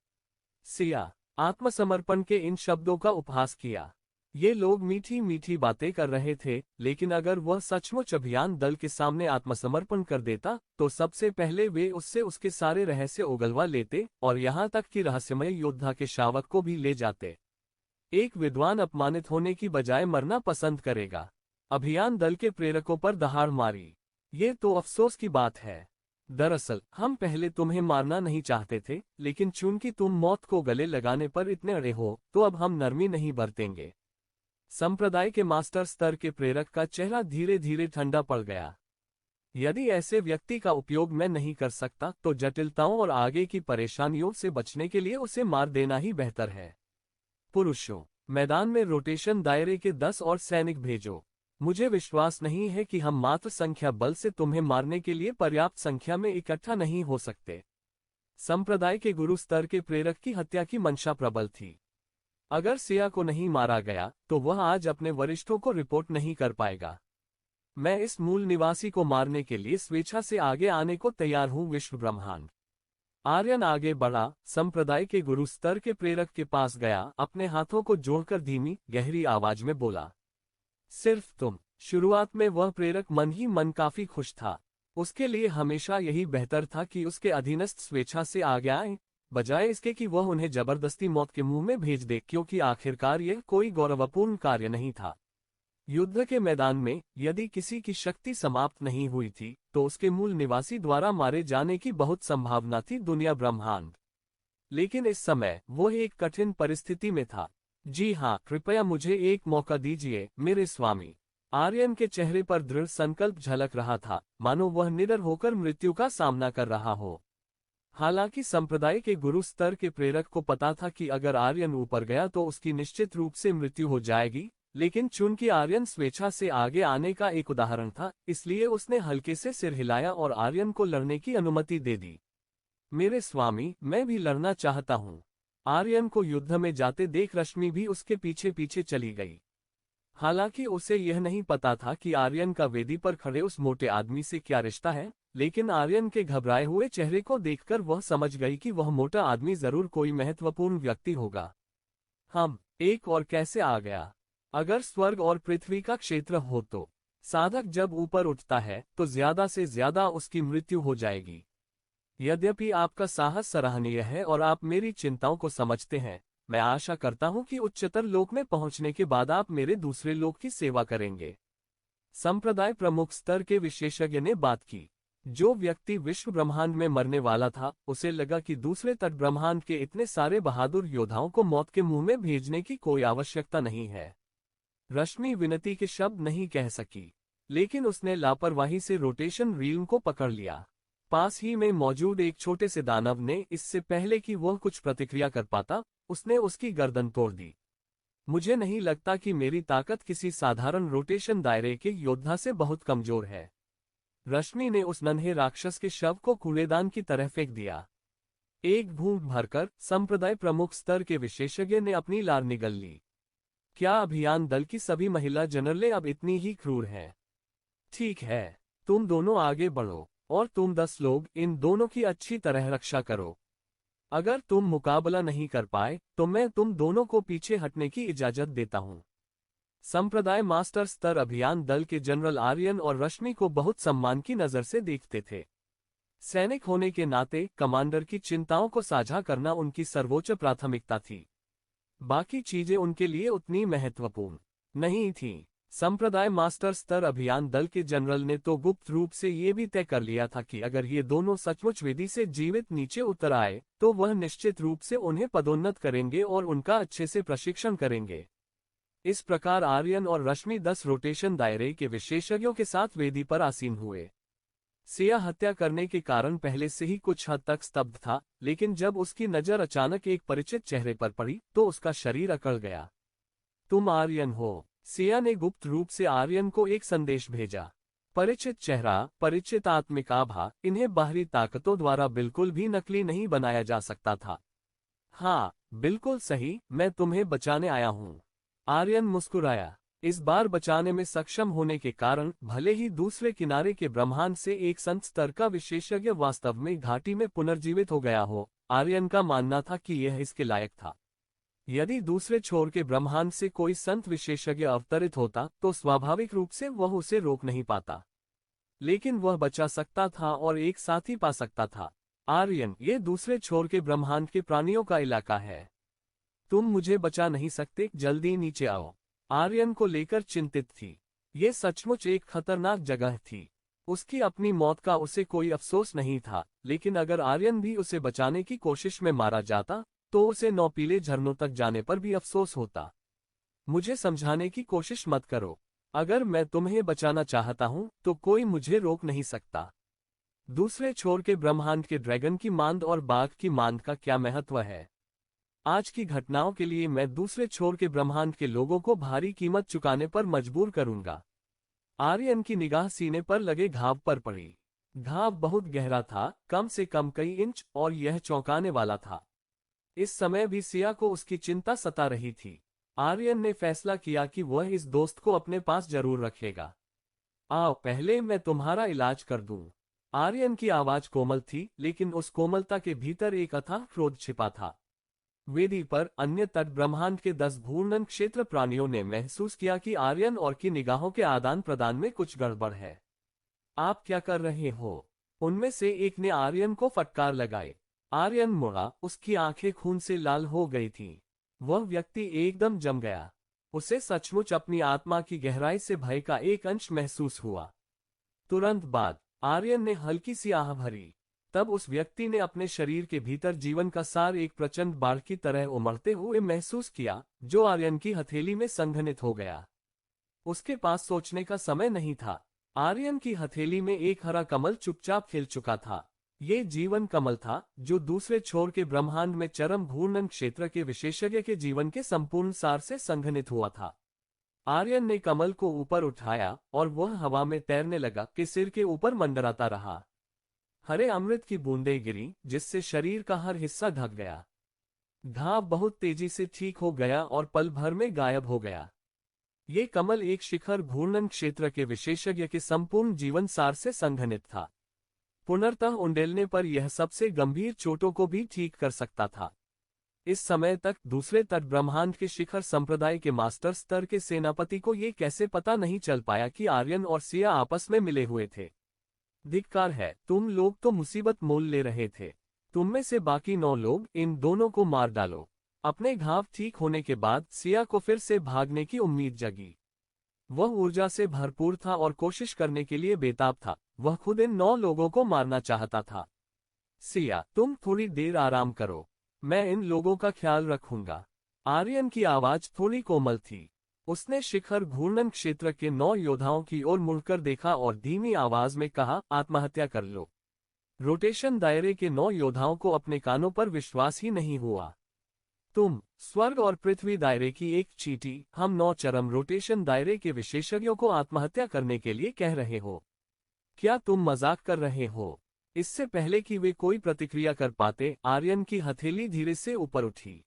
सिया, आत्मसमर्पण के इन शब्दों का उपहास किया। ये लोग मीठी मीठी बातें कर रहे थे, लेकिन अगर वह सचमुच अभियान दल के सामने आत्मसमर्पण कर देता तो सबसे पहले वे उससे उसके सारे रहस्य उगलवा लेते और यहाँ तक कि रहस्यमय योद्धा के शावक को भी ले जाते। एक विद्वान अपमानित होने की बजाय मरना पसंद करेगा। अभियान दल के प्रेरकों पर दहाड़ मारी। ये तो अफसोस की बात है। दरअसल हम पहले तुम्हें मारना नहीं चाहते थे, लेकिन चूंकि तुम मौत को गले लगाने पर इतने अड़े हो तो अब हम नरमी नहीं बरतेंगे। संप्रदाय के मास्टर स्तर के प्रेरक का चेहरा धीरे धीरे ठंडा पड़ गया। यदि ऐसे व्यक्ति का उपयोग मैं नहीं कर सकता तो जटिलताओं और आगे की परेशानियों से बचने के लिए उसे मार देना ही बेहतर है। पुरुषों, मैदान में रोटेशन दायरे के 10 और सैनिक भेजो। मुझे विश्वास नहीं है कि हम मात्र संख्या बल से तुम्हें मारने के लिए पर्याप्त संख्या में इकट्ठा नहीं हो सकते। संप्रदाय के गुरु स्तर के प्रेरक की हत्या की मंशा प्रबल थी। अगर सिया को नहीं मारा गया तो वह आज अपने वरिष्ठों को रिपोर्ट नहीं कर पाएगा। मैं इस मूल निवासी को मारने के लिए स्वेच्छा से आगे आने को तैयार हूं। विश्व ब्रह्मांड। आर्यन आगे बढ़ा, संप्रदाय के गुरु स्तर के प्रेरक के पास गया, अपने हाथों को जोड़कर धीमी गहरी आवाज में बोला, सिर्फ तुम। शुरुआत में वह प्रेरक मन ही मन काफी खुश था। उसके लिए हमेशा यही बेहतर था कि उसके अधीनस्थ स्वेच्छा से आगे आए, बजाय इसके कि वह उन्हें जबरदस्ती मौत के मुंह में भेज दे, क्योंकि आखिरकार यह कोई गौरवपूर्ण कार्य नहीं था। युद्ध के मैदान में यदि किसी की शक्ति समाप्त नहीं हुई थी तो उसके मूल निवासी द्वारा मारे जाने की बहुत संभावना थी। दुनिया ब्रह्मांड। लेकिन इस समय वो एक कठिन परिस्थिति में था। जी हाँ, कृपया मुझे एक मौका दीजिए मेरे स्वामी। आर्यन के चेहरे पर दृढ़ संकल्प झलक रहा था, मानो वह निडर होकर मृत्यु का सामना कर रहा हो। हालांकि संप्रदाय के गुरु स्तर के प्रेरक को पता था कि अगर आर्यन ऊपर गया तो उसकी निश्चित रूप से मृत्यु हो जाएगी, लेकिन चूंकि आर्यन स्वेच्छा से आगे आने का एक उदाहरण था, इसलिए उसने हल्के से सिर हिलाया और आर्यन को लड़ने की अनुमति दे दी। मेरे स्वामी, मैं भी लड़ना चाहता हूँ। आर्यन को युद्ध में जाते देख रश्मि भी उसके पीछे पीछे चली गई। हालांकि उसे यह नहीं पता था कि आर्यन का वेदी पर खड़े उस मोटे आदमी से क्या रिश्ता है, लेकिन आर्यन के घबराए हुए चेहरे को देखकर वह समझ गई कि वह मोटा आदमी जरूर कोई महत्वपूर्ण व्यक्ति होगा। हम एक और कैसे आ गया? अगर स्वर्ग और पृथ्वी का क्षेत्र हो तो साधक जब ऊपर उठता है तो ज्यादा से ज्यादा उसकी मृत्यु हो जाएगी। यद्यपि आपका साहस सराहनीय है और आप मेरी चिंताओं को समझते हैं, मैं आशा करता हूं कि उच्चतर लोक में पहुंचने के बाद आप मेरे दूसरे लोक की सेवा करेंगे। संप्रदाय प्रमुख स्तर के विशेषज्ञ ने बात की। जो व्यक्ति विश्व ब्रह्मांड में मरने वाला था, उसे लगा कि दूसरे तट ब्रह्मांड के इतने सारे बहादुर योद्धाओं को मौत के मुंह में भेजने की कोई आवश्यकता नहीं है। रश्मि विनती के शब्द नहीं कह सकी, लेकिन उसने लापरवाही से रोटेशन रील को पकड़ लिया। पास ही में मौजूद एक छोटे से दानव ने, इससे पहले कि वह कुछ प्रतिक्रिया कर पाता, उसने उसकी गर्दन तोड़ दी। मुझे नहीं लगता कि मेरी ताकत किसी साधारण रोटेशन दायरे के योद्धा से बहुत कमजोर है। रश्मि ने उस नन्हे राक्षस के शव को कूड़ेदान की तरह फेंक दिया। एक घूंट भरकर संप्रदाय प्रमुख स्तर के विशेषज्ञ ने अपनी लार निगल ली। क्या अभियान दल की सभी महिला जनरलें अब इतनी ही क्रूर हैं? ठीक है, तुम दोनों आगे बढ़ो और तुम 10 लोग इन दोनों की अच्छी तरह रक्षा करो। अगर तुम मुकाबला नहीं कर पाए तो मैं तुम दोनों को पीछे हटने की इजाजत देता हूं। संप्रदाय मास्टर स्तर अभियान दल के जनरल आर्यन और रश्मि को बहुत सम्मान की नजर से देखते थे। सैनिक होने के नाते कमांडर की चिंताओं को साझा करना उनकी सर्वोच्च प्राथमिकता थी। बाकी चीजें उनके लिए उतनी महत्वपूर्ण नहीं थीं। संप्रदाय मास्टर स्तर अभियान दल के जनरल ने तो गुप्त रूप से ये भी तय कर लिया था कि अगर ये दोनों सचमुच वेदी से जीवित नीचे उतर आए तो वह निश्चित रूप से उन्हें पदोन्नत करेंगे और उनका अच्छे से प्रशिक्षण करेंगे। इस प्रकार आर्यन और रश्मि 10 रोटेशन दायरे के विशेषज्ञों के साथ वेदी पर आसीन हुए। सिया हत्या करने के कारण पहले से ही कुछ हद तक स्तब्ध था, लेकिन जब उसकी नजर अचानक एक परिचित चेहरे पर पड़ी तो उसका शरीर अकड़ गया। तुम आर्यन हो? सिया ने गुप्त रूप से आर्यन को एक संदेश भेजा। परिचित चेहरा, परिचित आत्मिक आभा, इन्हें बाहरी ताकतों द्वारा बिल्कुल भी नकली नहीं बनाया जा सकता था। हाँ, बिल्कुल सही, मैं तुम्हें बचाने आया हूँ। आर्यन मुस्कुराया। इस बार बचाने में सक्षम होने के कारण भले ही दूसरे किनारे के ब्रह्मांड से एक संत स्तर का विशेषज्ञ वास्तव में घाटी में पुनर्जीवित हो गया हो, आर्यन का मानना था कि यह इसके लायक था। यदि दूसरे छोर के ब्रह्मांड से कोई संत विशेषज्ञ अवतरित होता तो स्वाभाविक रूप से वह उसे रोक नहीं पाता, लेकिन वह बचा सकता था और एक साथी पा सकता था। आर्यन, ये दूसरे छोर के ब्रह्मांड के प्राणियों का इलाका है। तुम मुझे बचा नहीं सकते, जल्दी नीचे आओ। आर्यन को लेकर चिंतित थी। ये सचमुच एक खतरनाक जगह थी। उसकी अपनी मौत का उसे कोई अफसोस नहीं था, लेकिन अगर आर्यन भी उसे बचाने की कोशिश में मारा जाता तो उसे 9 पीले झरनों तक जाने पर भी अफसोस होता। मुझे समझाने की कोशिश मत करो। अगर मैं तुम्हें बचाना चाहता हूं तो कोई मुझे रोक नहीं सकता। दूसरे छोर के ब्रह्मांड के ड्रैगन की मांद और बाघ की मांद का क्या महत्व है? आज की घटनाओं के लिए मैं दूसरे छोर के ब्रह्मांड के लोगों को भारी कीमत चुकाने पर मजबूर करूंगा। आर्यन की निगाह सीने पर लगे घाव पर पड़ी। घाव बहुत गहरा था, कम से कम कई इंच, और यह चौंकाने वाला था। इस समय भी सिया को उसकी चिंता सता रही थी। आर्यन ने फैसला किया कि वह इस दोस्त को अपने पास जरूर रखेगा। आओ, पहले मैं तुम्हारा इलाज कर दूं। आर्यन की आवाज कोमल थी, लेकिन उस कोमलता के भीतर एक अथाह क्रोध छिपा था। वेदी पर अन्य तट ब्रह्मांड के 10 घूर्णन क्षेत्र प्राणियों ने महसूस किया कि आर्यन और की निगाहों के आदान प्रदान में कुछ गड़बड़ है। आप क्या कर रहे हो? उनमें से एक ने आर्यन को फटकार लगाई। आर्यन मुड़ा, उसकी आंखें खून से लाल हो गई थीं। वह व्यक्ति एकदम जम गया। उसे सचमुच अपनी आत्मा की गहराई से भय का एक अंश महसूस हुआ। तुरंत बाद आर्यन ने हल्की सी आह भरी। तब उस व्यक्ति ने अपने शरीर के भीतर जीवन का सार एक प्रचंड बाढ़ की तरह उमड़ते हुए महसूस किया, जो आर्यन की हथेली में संघनित हो गया। उसके पास सोचने का समय नहीं था। आर्यन की हथेली में एक हरा कमल चुपचाप खिल चुका था। ये जीवन कमल था, जो दूसरे छोर के ब्रह्मांड में चरम घूर्णन क्षेत्र के विशेषज्ञ के जीवन के संपूर्ण सार से संघनित हुआ था। आर्यन ने कमल को ऊपर उठाया और वह हवा में तैरने लगा कि सिर के ऊपर मंडराता रहा। हरे अमृत की बूंदें गिरी, जिससे शरीर का हर हिस्सा ढक गया। घाव बहुत तेजी से ठीक हो गया और पल भर में गायब हो गया। ये कमल एक शिखर घूर्णन क्षेत्र के विशेषज्ञ के संपूर्ण जीवन सार से संघनित था। पुनर्तः उंडेलने पर यह सबसे गंभीर चोटों को भी ठीक कर सकता था। इस समय तक दूसरे तट ब्रह्मांड के शिखर संप्रदाय के मास्टर स्तर के सेनापति को ये कैसे पता नहीं चल पाया कि आर्यन और सिया आपस में मिले हुए थे। धिक्कार है, तुम लोग तो मुसीबत मोल ले रहे थे। तुम में से बाकी 9 लोग इन दोनों को मार डालो। अपने घाव ठीक होने के बाद सिया को फिर से भागने की उम्मीद जगी। वह ऊर्जा से भरपूर था और कोशिश करने के लिए बेताब था। वह खुद इन 9 लोगों को मारना चाहता था। सिया, तुम थोड़ी देर आराम करो, मैं इन लोगों का ख्याल रखूंगा। आर्यन की आवाज थोड़ी कोमल थी। उसने शिखर घूर्णन क्षेत्र के 9 योद्धाओं की ओर मुड़कर देखा और धीमी आवाज में कहा, आत्महत्या कर लो। रोटेशन दायरे के 9 योद्धाओं को अपने कानों पर विश्वास ही नहीं हुआ। तुम, स्वर्ग और पृथ्वी दायरे की एक चींटी, हम 9 चरम रोटेशन दायरे के विशेषज्ञों को आत्महत्या करने के लिए कह रहे हो? क्या तुम मजाक कर रहे हो? इससे पहले कि वे कोई प्रतिक्रिया कर पाते, आर्यन की हथेली धीरे से ऊपर उठी।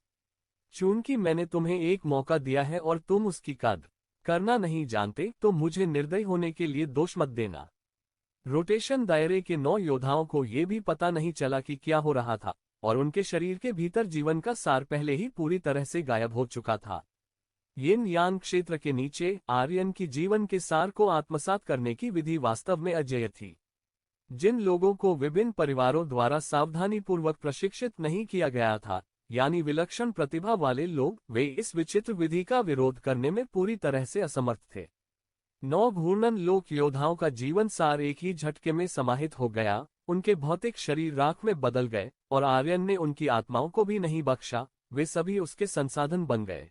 चूंकि मैंने तुम्हें एक मौका दिया है और तुम उसकी कद्र करना नहीं जानते, तो मुझे निर्दयी होने के लिए दोष मत देना। रोटेशन दायरे के 9 योद्धाओं को यह भी पता नहीं चला कि क्या हो रहा था, और उनके शरीर के भीतर जीवन का सार पहले ही पूरी तरह से गायब हो चुका था। यिन यांग क्षेत्र के नीचे आर्यन की जीवन के सार को आत्मसात करने की विधि वास्तव में अजेय थी। जिन लोगों को विभिन्न परिवारों द्वारा सावधानीपूर्वक प्रशिक्षित नहीं किया गया था, यानी विलक्षण प्रतिभा वाले लोग, वे इस विचित्र विधि का विरोध करने में पूरी तरह से असमर्थ थे। 9 घूर्णन लोक योद्धाओं का जीवन सार एक ही झटके में समाहित हो गया। उनके भौतिक शरीर राख में बदल गए और आर्यन ने उनकी आत्माओं को भी नहीं बख्शा। वे सभी उसके संसाधन बन गए।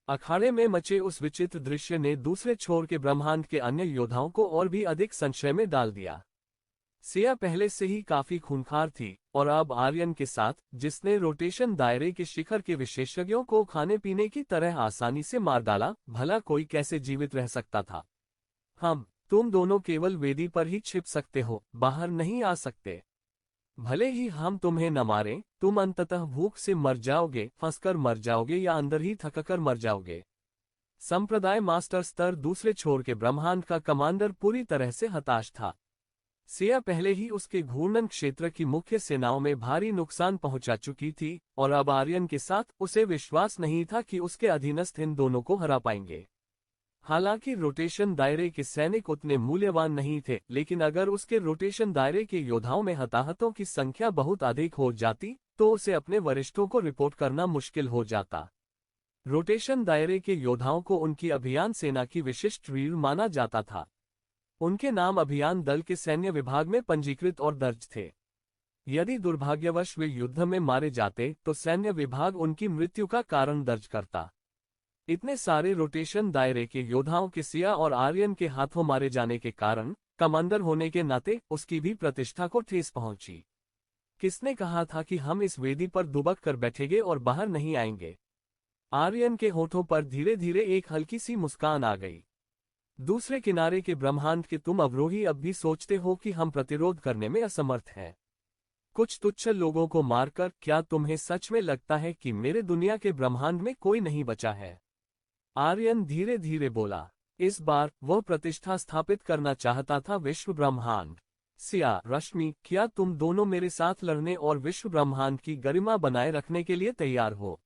अखाड़े में मचे उस विचित्र दृश्य ने दूसरे छोर के ब्रह्मांड के अन्य योद्धाओं को और भी अधिक संशय में डाल दिया। सिया पहले से ही काफी खूंखार थी, और अब आर्यन के साथ, जिसने रोटेशन दायरे के शिखर के विशेषज्ञों को खाने पीने की तरह आसानी से मार डाला, भला कोई कैसे जीवित रह सकता था? तुम दोनों केवल वेदी पर ही छिप सकते हो, बाहर नहीं आ सकते। भले ही हम तुम्हें न मारें, तुम अंततः भूख से मर जाओगे, फंसकर मर जाओगे या अंदर ही थककर मर जाओगे। संप्रदाय मास्टर स्तर दूसरे छोर के ब्रह्मांड का कमांडर पूरी तरह से हताश था। सिया पहले ही उसके घूर्णन क्षेत्र की मुख्य सेनाओं में भारी नुकसान पहुंचा चुकी थी, और अब आर्यन के साथ उसे विश्वास नहीं था कि उसके अधीनस्थ इन दोनों को हरा पाएंगे। हालांकि रोटेशन दायरे के सैनिक उतने मूल्यवान नहीं थे, लेकिन अगर उसके रोटेशन दायरे के योद्धाओं में हताहतों की संख्या बहुत अधिक हो जाती, तो उसे अपने वरिष्ठों को रिपोर्ट करना मुश्किल हो जाता। रोटेशन दायरे के योद्धाओं को उनकी अभियान सेना की विशिष्ट रीढ़ माना जाता था। उनके नाम अभियान दल के सैन्य विभाग में पंजीकृत और दर्ज थे। यदि दुर्भाग्यवश वे युद्ध में मारे जाते, तो सैन्य विभाग उनकी मृत्यु का कारण दर्ज करता। इतने सारे रोटेशन दायरे के योद्धाओं के सिया और आर्यन के हाथों मारे जाने के कारण, कमांडर होने के नाते उसकी भी प्रतिष्ठा को ठेस पहुंची। किसने कहा था कि हम इस वेदी पर दुबक कर बैठेंगे और बाहर नहीं आएंगे? आर्यन के होठों पर धीरे धीरे एक हल्की सी मुस्कान आ गई। दूसरे किनारे के ब्रह्मांड के तुम अवरोही अब भी सोचते हो कि हम प्रतिरोध करने में असमर्थ हैं। कुछ तुच्छ लोगों को मारकर क्या तुम्हें सच में लगता है कि मेरे दुनिया के ब्रह्मांड में कोई नहीं बचा है? आर्यन धीरे धीरे बोला। इस बार वह प्रतिष्ठा स्थापित करना चाहता था विश्व ब्रह्मांड। सिया, रश्मि, क्या तुम दोनों मेरे साथ लड़ने और विश्व ब्रह्मांड की गरिमा बनाए रखने के लिए तैयार हो?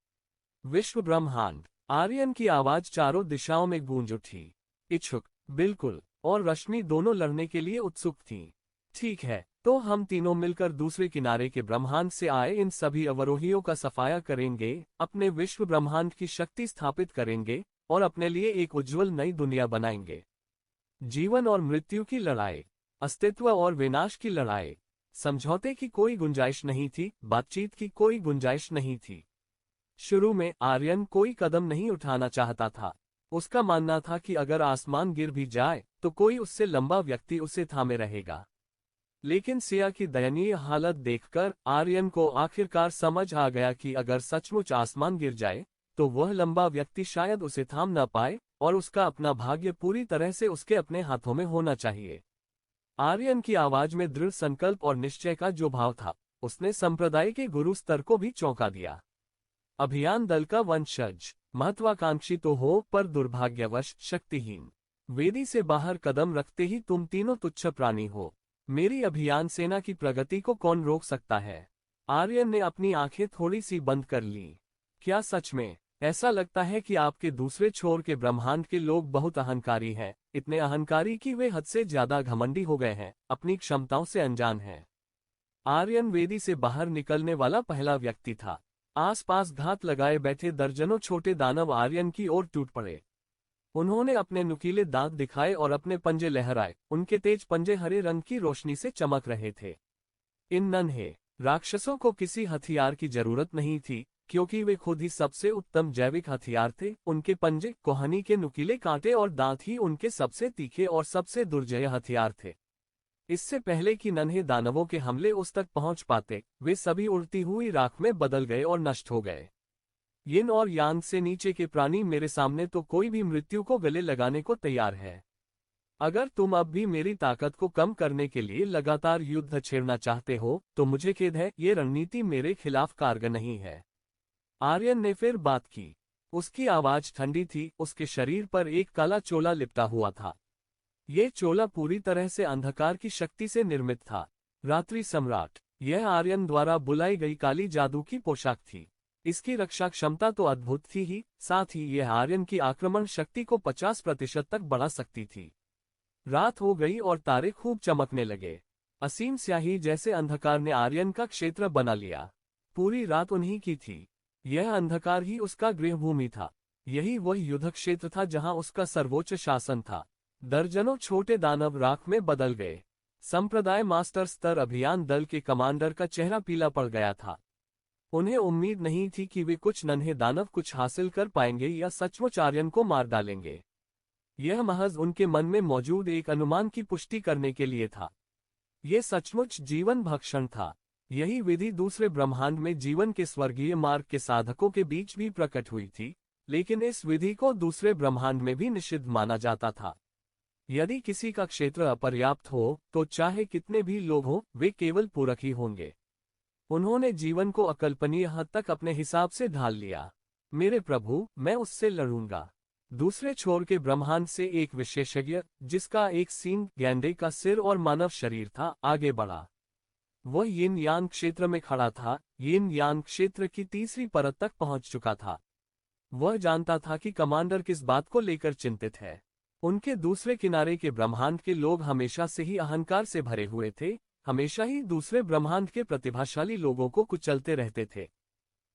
विश्व ब्रह्मांड। आर्यन की आवाज चारों दिशाओं में गूंज उठी। इच्छुक, बिल्कुल, और रश्मि दोनों लड़ने के लिए उत्सुक थीं। ठीक है, तो हम तीनों मिलकर दूसरे किनारे के ब्रह्मांड से आए इन सभी अवरोहियों का सफाया करेंगे, अपने विश्व ब्रह्मांड की शक्ति स्थापित करेंगे और अपने लिए एक उज्जवल नई दुनिया बनाएंगे। जीवन और मृत्यु की लड़ाई, अस्तित्व और विनाश की लड़ाई, समझौते की कोई गुंजाइश नहीं थी, बातचीत की कोई गुंजाइश नहीं थी। शुरू में आर्यन कोई कदम नहीं उठाना चाहता था। उसका मानना था कि अगर आसमान गिर भी जाए तो कोई उससे लंबा व्यक्ति उसे थामे रहेगा। लेकिन सिया की दयनीय हालत देखकर आर्यन को आखिरकार समझ आ गया कि अगर सचमुच आसमान गिर जाए तो वह लंबा व्यक्ति शायद उसे थाम न पाए और उसका अपना भाग्य पूरी तरह से उसके अपने हाथों में होना चाहिए। आर्यन की आवाज में दृढ़ संकल्प और निश्चय का जो भाव था, उसने संप्रदाय के गुरु स्तर को भी चौंका दिया। अभियान दल का वंशज महत्वाकांक्षी तो हो, पर दुर्भाग्यवश शक्तिहीन। वेदी से बाहर कदम रखते ही तुम तीनों तुच्छ प्राणी हो। मेरी अभियान सेना की प्रगति को कौन रोक सकता है? आर्यन ने अपनी आंखें थोड़ी सी बंद कर लीं। क्या सच में ऐसा लगता है कि आपके दूसरे छोर के ब्रह्मांड के लोग बहुत अहंकारी हैं, इतने अहंकारी कि वे हद से ज्यादा घमंडी हो गए हैं, अपनी क्षमताओं से अनजान हैं? आर्यन वेदी से बाहर निकलने वाला पहला व्यक्ति था। आसपास घात लगाए बैठे दर्जनों छोटे दानव आर्यन की ओर टूट पड़े। उन्होंने अपने नुकीले दांत दिखाए और अपने पंजे लहराए। उनके तेज पंजे हरे रंग की रोशनी से चमक रहे थे। इन नन्हे राक्षसों को किसी हथियार की जरूरत नहीं थी, क्योंकि वे खुद ही सबसे उत्तम जैविक हथियार थे। उनके पंजे, कोहनी के नुकीले कांटे और दांत ही उनके सबसे तीखे और सबसे दुर्जय हथियार थे। इससे पहले कि नन्हे दानवों के हमले उस तक पहुंच पाते, वे सभी उड़ती हुई राख में बदल गए और नष्ट हो गए। यिन और यांग से नीचे के प्राणी मेरे सामने तो कोई भी मृत्यु को गले लगाने को तैयार है। अगर तुम अब भी मेरी ताकत को कम करने के लिए लगातार युद्ध छेड़ना चाहते हो तो मुझे खेद है, ये रणनीति मेरे खिलाफ कारगर नहीं है। आर्यन ने फिर बात की। उसकी आवाज ठंडी थी, उसके शरीर पर एक काला चोला लिपटा हुआ था। ये चोला पूरी तरह से अंधकार की शक्ति से निर्मित था। रात्रि सम्राट, यह आर्यन द्वारा बुलाई गई काली जादू की पोशाक थी। इसकी रक्षा क्षमता तो अद्भुत थी ही, साथ ही यह आर्यन की आक्रमण शक्ति को 50% तक बढ़ा सकती थी। रात हो गई और तारे खूब चमकने लगे। असीम स्याही जैसे अंधकार ने आर्यन का क्षेत्र बना लिया। पूरी रात उन्हीं की थी। यह अंधकार ही उसका गृहभूमि था। यही वह युद्ध क्षेत्र था जहां उसका सर्वोच्च शासन था। दर्जनों छोटे दानव राख में बदल गए। संप्रदाय मास्टर स्तर अभियान दल के कमांडर का चेहरा पीला पड़ गया था। उन्हें उम्मीद नहीं थी कि वे कुछ नन्हे दानव कुछ हासिल कर पाएंगे या सचमुच आर्यन को मार डालेंगे। यह महज उनके मन में मौजूद एक अनुमान की पुष्टि करने के लिए था। यह सचमुच जीवन भक्षण था। यही विधि दूसरे ब्रह्मांड में जीवन के स्वर्गीय मार्ग के साधकों के बीच भी प्रकट हुई थी, लेकिन इस विधि को दूसरे ब्रह्मांड में भी निषिद्ध माना जाता था। यदि किसी का क्षेत्र अपर्याप्त हो तो चाहे कितने भी लोग हों, वे केवल पूरक ही होंगे। उन्होंने जीवन को अकल्पनीय हद तक अपने हिसाब से ढाल लिया। मेरे प्रभु, मैं उससे लड़ूंगा। दूसरे छोर के ब्रह्मांड से एक विशेषज्ञ, जिसका एक सींग, गैंडे का सिर और मानव शरीर था, आगे बढ़ा। वह यिन यान क्षेत्र में खड़ा था। यिन यान क्षेत्र की तीसरी परत तक पहुंच चुका था। वह जानता था कि कमांडर किस बात को लेकर चिंतित है। उनके दूसरे किनारे के ब्रह्मांड के लोग हमेशा से ही अहंकार से भरे हुए थे, हमेशा ही दूसरे ब्रह्मांड के प्रतिभाशाली लोगों को कुचलते रहते थे।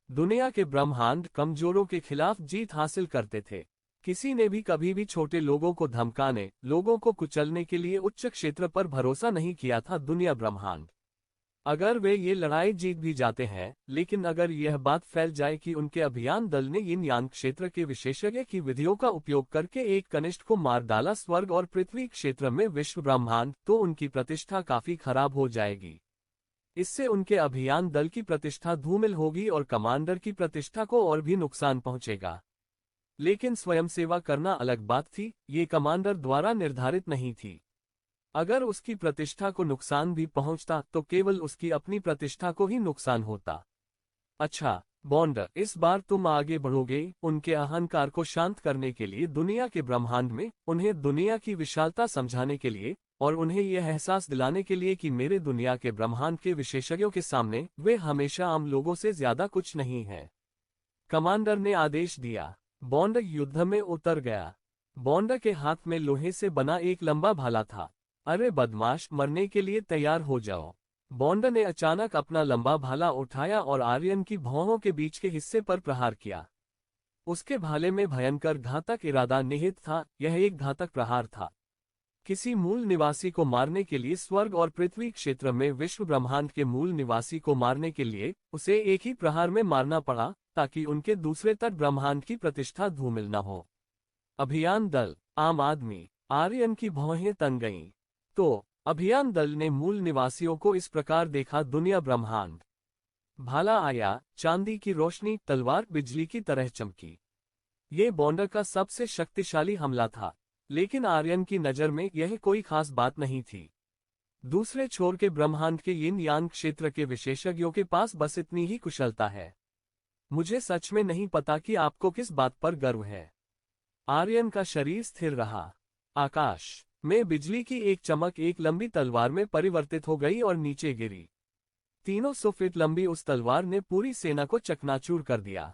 दुनिया के ब्रह्मांड कमजोरों के खिलाफ जीत हासिल करते थे। किसी ने भी कभी भी छोटे लोगों को धमकाने, लोगों को कुचलने के लिए उच्च क्षेत्र पर भरोसा नहीं किया था। दुनिया ब्रह्मांड, अगर वे ये लड़ाई जीत भी जाते हैं, लेकिन अगर यह बात फैल जाए कि उनके अभियान दल ने यिन यान क्षेत्र के विशेषज्ञ की विधियों का उपयोग करके एक कनिष्ठ को मार डाला स्वर्ग और पृथ्वी क्षेत्र में विश्व ब्रह्मांड, तो उनकी प्रतिष्ठा काफी खराब हो जाएगी। इससे उनके अभियान दल की प्रतिष्ठा धूमिल होगी और कमांडर की प्रतिष्ठा को और भी नुकसान पहुंचेगा। लेकिन स्वयं सेवा करना अलग बात थी, ये कमांडर द्वारा निर्धारित नहीं थी। अगर उसकी प्रतिष्ठा को नुकसान भी पहुंचता तो केवल उसकी अपनी प्रतिष्ठा को ही नुकसान होता। अच्छा बॉन्ड, इस बार तुम आगे बढ़ोगे उनके अहंकार को शांत करने के लिए दुनिया के ब्रह्मांड में, उन्हें दुनिया की विशालता समझाने के लिए और उन्हें यह एहसास दिलाने के लिए कि मेरे दुनिया के ब्रह्मांड के विशेषज्ञों के सामने वे हमेशा आम लोगों से ज्यादा कुछ नहीं है। कमांडर ने आदेश दिया। बॉन्ड युद्ध में उतर गया। बॉन्ड के हाथ में लोहे से बना एक लंबा भाला था। अरे बदमाश, मरने के लिए तैयार हो जाओ। बॉन्ड ने अचानक अपना लंबा भाला उठाया और आर्यन की भौहों के बीच के हिस्से पर प्रहार किया। उसके भाले में भयंकर घातक इरादा निहित था। यह एक घातक प्रहार था। किसी मूल निवासी को मारने के लिए स्वर्ग और पृथ्वी क्षेत्र में विश्व ब्रह्मांड के मूल निवासी को मारने के लिए उसे एक ही प्रहार में मारना पड़ा, ताकि उनके दूसरे तट ब्रह्मांड की प्रतिष्ठा धूमिल न हो। अभियान दल, आम आदमी, आर्यन की भौहें तन गईं। तो अभियान दल ने मूल निवासियों को इस प्रकार देखा, दुनिया ब्रह्मांड। भाला आया, चांदी की रोशनी, तलवार बिजली की तरह चमकी। ये बॉन्डर का सबसे शक्तिशाली हमला था, लेकिन आर्यन की नजर में यह कोई खास बात नहीं थी। दूसरे छोर के ब्रह्मांड के यिन यान क्षेत्र के विशेषज्ञों के पास बस इतनी ही कुशलता है। मुझे सच में नहीं पता कि आपको किस बात पर गर्व है। आर्यन का शरीर स्थिर रहा। आकाश में बिजली की एक चमक एक लंबी तलवार में परिवर्तित हो गई और नीचे गिरी। 300 फीट लंबी उस तलवार ने पूरी सेना को चकनाचूर कर दिया।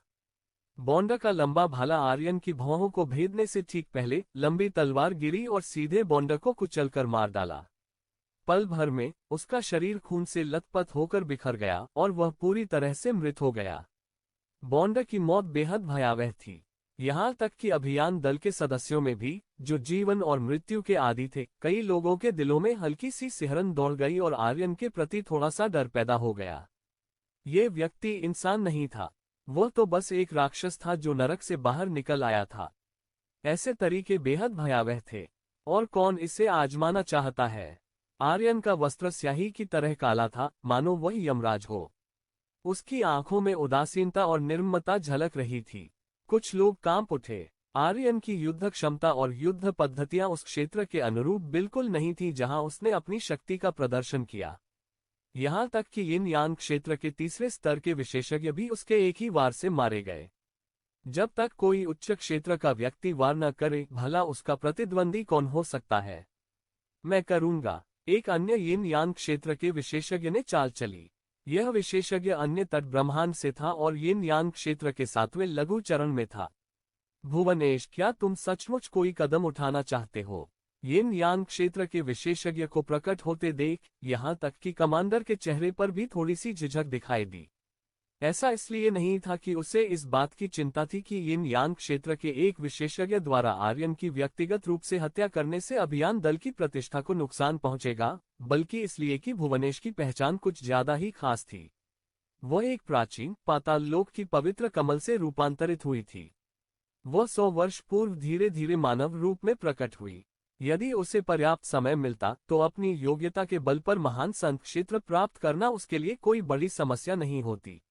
बॉन्डर का लंबा भाला आर्यन की भौहों को भेदने से ठीक पहले लंबी तलवार गिरी और सीधे बॉन्डर को कुचलकर मार डाला। पल भर में उसका शरीर खून से लथपथ होकर बिखर गया और वह पूरी तरह से मृत हो गया। बॉन्डर की मौत बेहद भयावह थी। यहाँ तक कि अभियान दल के सदस्यों में भी, जो जीवन और मृत्यु के आदी थे, कई लोगों के दिलों में हल्की सी सिहरन दौड़ गई और आर्यन के प्रति थोड़ा सा डर पैदा हो गया। ये व्यक्ति इंसान नहीं था, वह तो बस एक राक्षस था जो नरक से बाहर निकल आया था। ऐसे तरीके बेहद भयावह थे, और कौन इसे आजमाना चाहता है। आर्यन का वस्त्र स्याही की तरह काला था, मानो वह यमराज हो। उसकी आंखों में उदासीनता और निर्ममता झलक रही थी। कुछ लोग कांप उठे। आर्यन की युद्ध क्षमता और युद्ध पद्धतियां उस क्षेत्र के अनुरूप बिल्कुल नहीं थी जहां उसने अपनी शक्ति का प्रदर्शन किया। यहां तक कि यिन यान क्षेत्र के तीसरे स्तर के विशेषज्ञ भी उसके एक ही वार से मारे गए। जब तक कोई उच्च क्षेत्र का व्यक्ति वार न करे, भला उसका प्रतिद्वंदी कौन हो सकता है। मैं करूंगा, एक अन्य यिन यान क्षेत्र के विशेषज्ञ ने चाल चली। यह विशेषज्ञ अन्य तट ब्रह्मांड से था और यिन यान क्षेत्र के 7वें लघु चरण में था। भुवनेश, क्या तुम सचमुच कोई कदम उठाना चाहते हो? यिन यान क्षेत्र के विशेषज्ञ को प्रकट होते देख यहां तक कि कमांडर के चेहरे पर भी थोड़ी सी झिझक दिखाई दी। ऐसा इसलिए नहीं था कि उसे इस बात की चिंता थी कि यिन यान क्षेत्र के एक विशेषज्ञ द्वारा आर्यन की व्यक्तिगत रूप से हत्या करने से अभियान दल की प्रतिष्ठा को नुकसान पहुंचेगा, बल्कि इसलिए कि भुवनेश की पहचान कुछ ज्यादा ही खास थी। वह एक प्राचीन पाताल लोक की पवित्र कमल से रूपांतरित हुई थी। वह 100 वर्ष पूर्व धीरे धीरे मानव रूप में प्रकट हुई। यदि उसे पर्याप्त समय मिलता तो अपनी योग्यता के बल पर महान संत क्षेत्र प्राप्त करना उसके लिए कोई बड़ी समस्या नहीं होती।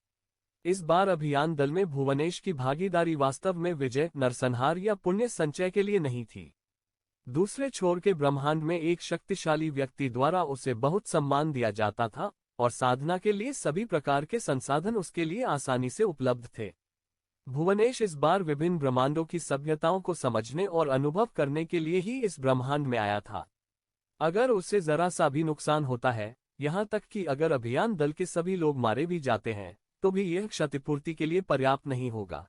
इस बार अभियान दल में भुवनेश की भागीदारी वास्तव में विजय, नरसंहार या पुण्य संचय के लिए नहीं थी। दूसरे छोर के ब्रह्मांड में एक शक्तिशाली व्यक्ति द्वारा उसे बहुत सम्मान दिया जाता था और साधना के लिए सभी प्रकार के संसाधन उसके लिए आसानी से उपलब्ध थे। भुवनेश इस बार विभिन्न ब्रह्मांडों की सभ्यताओं को समझने और अनुभव करने के लिए ही इस ब्रह्मांड में आया था। अगर उसे जरा सा भी नुकसान होता है, यहाँ तक कि अगर अभियान दल के सभी लोग मारे भी जाते हैं, तो भी यह क्षतिपूर्ति के लिए पर्याप्त नहीं होगा।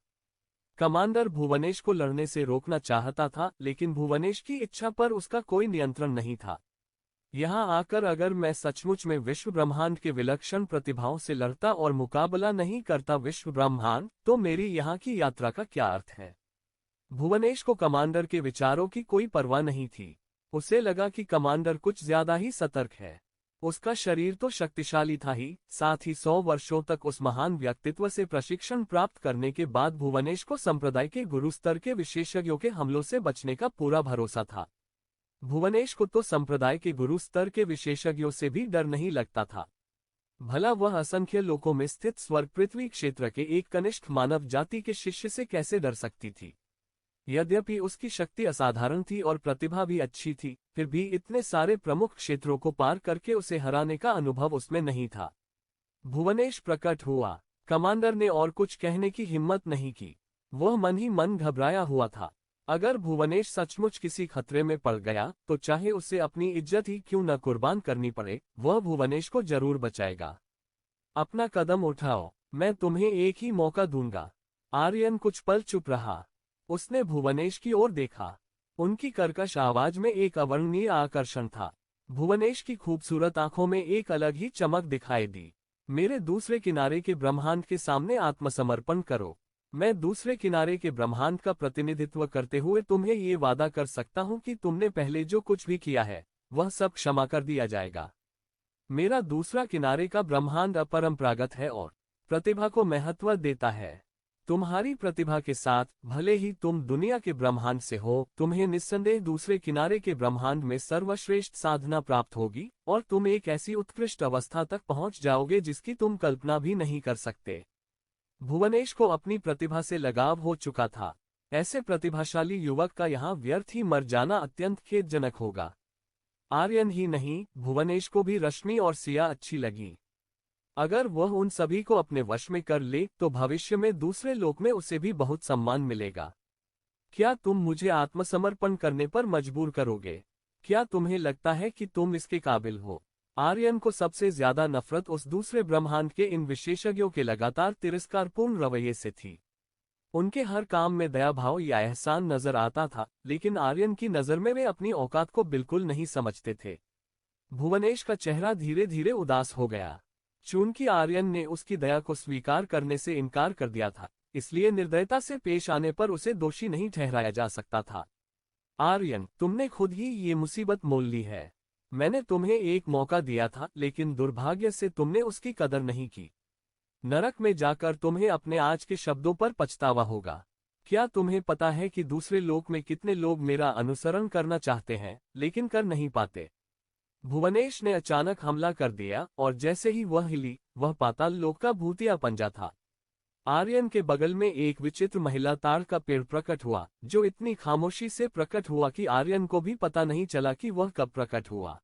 कमांडर भुवनेश को लड़ने से रोकना चाहता था, लेकिन भुवनेश की इच्छा पर उसका कोई नियंत्रण नहीं था। यहाँ आकर अगर मैं सचमुच में विश्व ब्रह्मांड के विलक्षण प्रतिभाओं से लड़ता और मुकाबला नहीं करता विश्व ब्रह्मांड, तो मेरी यहाँ की यात्रा का क्या अर्थ है। भुवनेश को कमांडर के विचारों की कोई परवाह नहीं थी। उसे लगा कि कमांडर कुछ ज्यादा ही सतर्क है। उसका शरीर तो शक्तिशाली था ही, साथ ही 100 वर्षों तक उस महान व्यक्तित्व से प्रशिक्षण प्राप्त करने के बाद भुवनेश को संप्रदाय के गुरु स्तर के विशेषज्ञों के हमलों से बचने का पूरा भरोसा था। भुवनेश को तो संप्रदाय के गुरु स्तर के विशेषज्ञों से भी डर नहीं लगता था। भला वह असंख्य लोकों में स्थित स्वर्ग पृथ्वी क्षेत्र के एक कनिष्ठ मानव जाति के शिष्य से कैसे डर सकती थी। यद्यपि उसकी शक्ति असाधारण थी और प्रतिभा भी अच्छी थी, फिर भी इतने सारे प्रमुख क्षेत्रों को पार करके उसे हराने का अनुभव उसमें नहीं था। भुवनेश प्रकट हुआ। कमांडर ने और कुछ कहने की हिम्मत नहीं की। वह मन ही मन घबराया हुआ था। अगर भुवनेश सचमुच किसी खतरे में पड़ गया तो चाहे उसे अपनी इज्जत ही क्यों न कुर्बान करनी पड़े, वह भुवनेश को जरूर बचाएगा। अपना कदम उठाओ, मैं तुम्हें एक ही मौका दूंगा। आर्यन कुछ पल चुप रहा। उसने भुवनेश की ओर देखा। उनकी कर्कश आवाज में एक अवर्णनीय आकर्षण था। भुवनेश की खूबसूरत आंखों में एक अलग ही चमक दिखाई दी। मेरे दूसरे किनारे के ब्रह्मांड के सामने आत्मसमर्पण करो। मैं दूसरे किनारे के ब्रह्मांड का प्रतिनिधित्व करते हुए तुम्हें ये वादा कर सकता हूं कि तुमने पहले जो कुछ भी किया है वह सब क्षमा कर दिया जाएगा। मेरा दूसरा किनारे का ब्रह्मांड अपरंपरागत है और प्रतिभा को महत्व देता है। तुम्हारी प्रतिभा के साथ, भले ही तुम दुनिया के ब्रह्मांड से हो, तुम्हें निस्संदेह दूसरे किनारे के ब्रह्मांड में सर्वश्रेष्ठ साधना प्राप्त होगी और तुम एक ऐसी उत्कृष्ट अवस्था तक पहुंच जाओगे जिसकी तुम कल्पना भी नहीं कर सकते। भुवनेश को अपनी प्रतिभा से लगाव हो चुका था। ऐसे प्रतिभाशाली युवक का यहाँ व्यर्थ ही मर जाना अत्यंत खेदजनक होगा। आर्यन ही नहीं, भुवनेश को भी रश्मि और सिया अच्छी लगी। अगर वह उन सभी को अपने वश में कर ले तो भविष्य में दूसरे लोक में उसे भी बहुत सम्मान मिलेगा। क्या तुम मुझे आत्मसमर्पण करने पर मजबूर करोगे? क्या तुम्हें लगता है कि तुम इसके काबिल हो? आर्यन को सबसे ज्यादा नफरत उस दूसरे ब्रह्मांड के इन विशेषज्ञों के लगातार तिरस्कारपूर्ण रवैये से थी। उनके हर काम में दया भाव या एहसान नजर आता था, लेकिन आर्यन की नजर में वे अपनी औकात को बिल्कुल नहीं समझते थे। भुवनेश का चेहरा धीरे धीरे उदास हो गया। चूंकि आर्यन ने उसकी दया को स्वीकार करने से इनकार कर दिया था, इसलिए निर्दयता से पेश आने पर उसे दोषी नहीं ठहराया जा सकता था। आर्यन, तुमने खुद ही ये मुसीबत मोल ली है। मैंने तुम्हें एक मौका दिया था, लेकिन दुर्भाग्य से तुमने उसकी कदर नहीं की। नरक में जाकर तुम्हें अपने आज के शब्दों पर पछतावा होगा। क्या तुम्हें पता है कि दूसरे लोक में कितने लोग मेरा अनुसरण करना चाहते हैं, लेकिन कर नहीं पाते? भुवनेश ने अचानक हमला कर दिया और जैसे ही वह हिली, वह पाताल लोक का भूतिया पंजा था। आर्यन के बगल में एक विचित्र महिला ताड़ का पेड़ प्रकट हुआ, जो इतनी खामोशी से प्रकट हुआ कि आर्यन को भी पता नहीं चला कि वह कब प्रकट हुआ।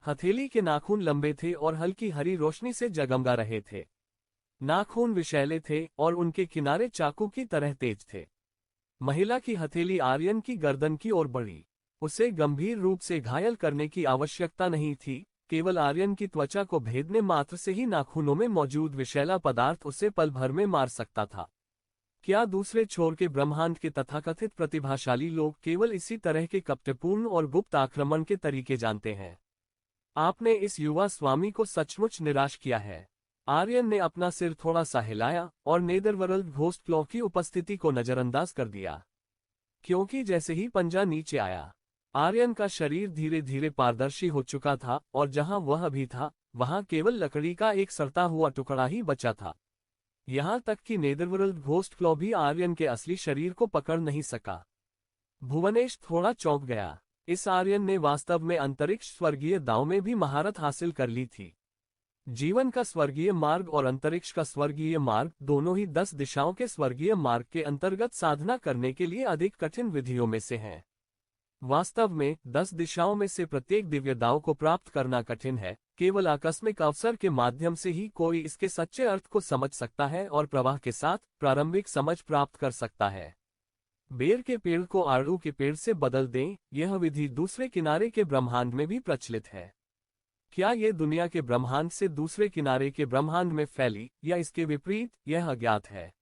हथेली के नाखून लंबे थे और हल्की हरी रोशनी से जगमगा रहे थे। नाखून विषैले थे और उनके किनारे चाकू की तरह तेज थे। महिला की हथेली आर्यन की गर्दन की ओर बढ़ी। उसे गंभीर रूप से घायल करने की आवश्यकता नहीं थी, केवल आर्यन की त्वचा को भेदने मात्र से ही नाखूनों में मौजूद विषैला पदार्थ उसे पल भर में मार सकता था। क्या दूसरे छोर के ब्रह्मांड के तथाकथित प्रतिभाशाली लोग केवल इसी तरह के कपटपूर्ण और गुप्त आक्रमण के तरीके जानते हैं? आपने इस युवा स्वामी को सचमुच निराश किया है। आर्यन ने अपना सिर थोड़ा सा हिलाया और नेदरवर्ल्ड घोस्ट क्लॉ की उपस्थिति को नजरअंदाज कर दिया, क्योंकि जैसे ही पंजा नीचे आया, आर्यन का शरीर धीरे धीरे पारदर्शी हो चुका था और जहां वह अभी था, वहां केवल लकड़ी का एक सड़ता हुआ टुकड़ा ही बचा था। यहां तक कि नेदरवर्ल्ड घोस्ट क्लॉ भी आर्यन के असली शरीर को पकड़ नहीं सका। भुवनेश थोड़ा चौंक गया। इस आर्यन ने वास्तव में अंतरिक्ष स्वर्गीय दांव में भी महारत हासिल कर ली थी। जीवन का स्वर्गीय मार्ग और अंतरिक्ष का स्वर्गीय मार्ग दोनों ही 10 दिशाओं के स्वर्गीय मार्ग के अंतर्गत साधना करने के लिए अधिक कठिन विधियों में से हैं। वास्तव में 10 दिशाओं में से प्रत्येक दिव्य दांव को प्राप्त करना कठिन है। केवल आकस्मिक अवसर के माध्यम से ही कोई इसके सच्चे अर्थ को समझ सकता है और प्रवाह के साथ प्रारंभिक समझ प्राप्त कर सकता है। बेर के पेड़ को आड़ू के पेड़ से बदल दें, यह विधि दूसरे किनारे के ब्रह्मांड में भी प्रचलित है। क्या ये दुनिया के ब्रह्मांड से दूसरे किनारे के ब्रह्मांड में फैली या इसके विपरीत, यह अज्ञात है।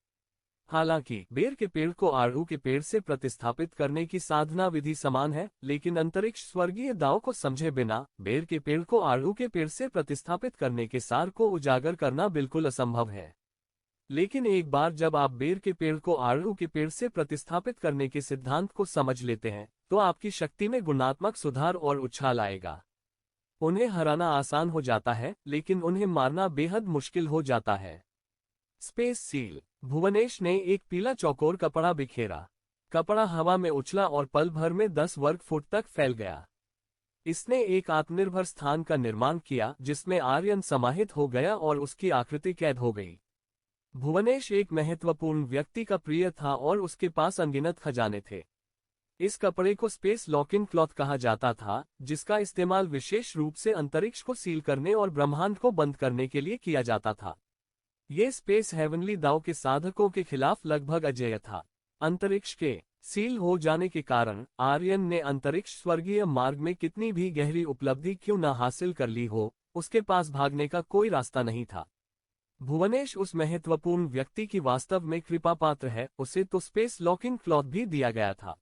हालांकि बेर के पेड़ को आड़ू के पेड़ से प्रतिस्थापित करने की साधना विधि समान है, लेकिन अंतरिक्ष स्वर्गीय दांव को समझे बिना बेर के पेड़ को आड़ू के पेड़ से प्रतिस्थापित करने के सार को उजागर करना बिल्कुल असंभव है। लेकिन एक बार जब आप बेर के पेड़ को आड़ू के पेड़ से प्रतिस्थापित करने के सिद्धांत को समझ लेते हैं, तो आपकी शक्ति में गुणात्मक सुधार और उछाल आएगा। उन्हें हराना आसान हो जाता है, लेकिन उन्हें मारना बेहद मुश्किल हो जाता है। Space seal. भुवनेश ने एक पीला चौकोर कपड़ा बिखेरा। कपड़ा हवा में उछला और पल भर में 10 वर्ग फुट तक फैल गया। इसने एक आत्मनिर्भर स्थान का निर्माण किया जिसमें आर्यन समाहित हो गया और उसकी आकृति कैद हो गई। भुवनेश एक महत्वपूर्ण व्यक्ति का प्रिय था और उसके पास अनगिनत खजाने थे। इस कपड़े को स्पेस लॉकिंग क्लॉथ कहा जाता था, जिसका इस्तेमाल विशेष रूप से अंतरिक्ष को सील करने और ब्रह्मांड को बंद करने के लिए किया जाता था। ये स्पेस हेवनली दांव के साधकों के खिलाफ लगभग अजेय था। अंतरिक्ष के सील हो जाने के कारण आर्यन ने अंतरिक्ष स्वर्गीय मार्ग में कितनी भी गहरी उपलब्धि क्यों न हासिल कर ली हो, उसके पास भागने का कोई रास्ता नहीं था। भुवनेश उस महत्वपूर्ण व्यक्ति की वास्तव में कृपा पात्र है, उसे तो स्पेस लॉकिंग क्लॉथ भी दिया गया था।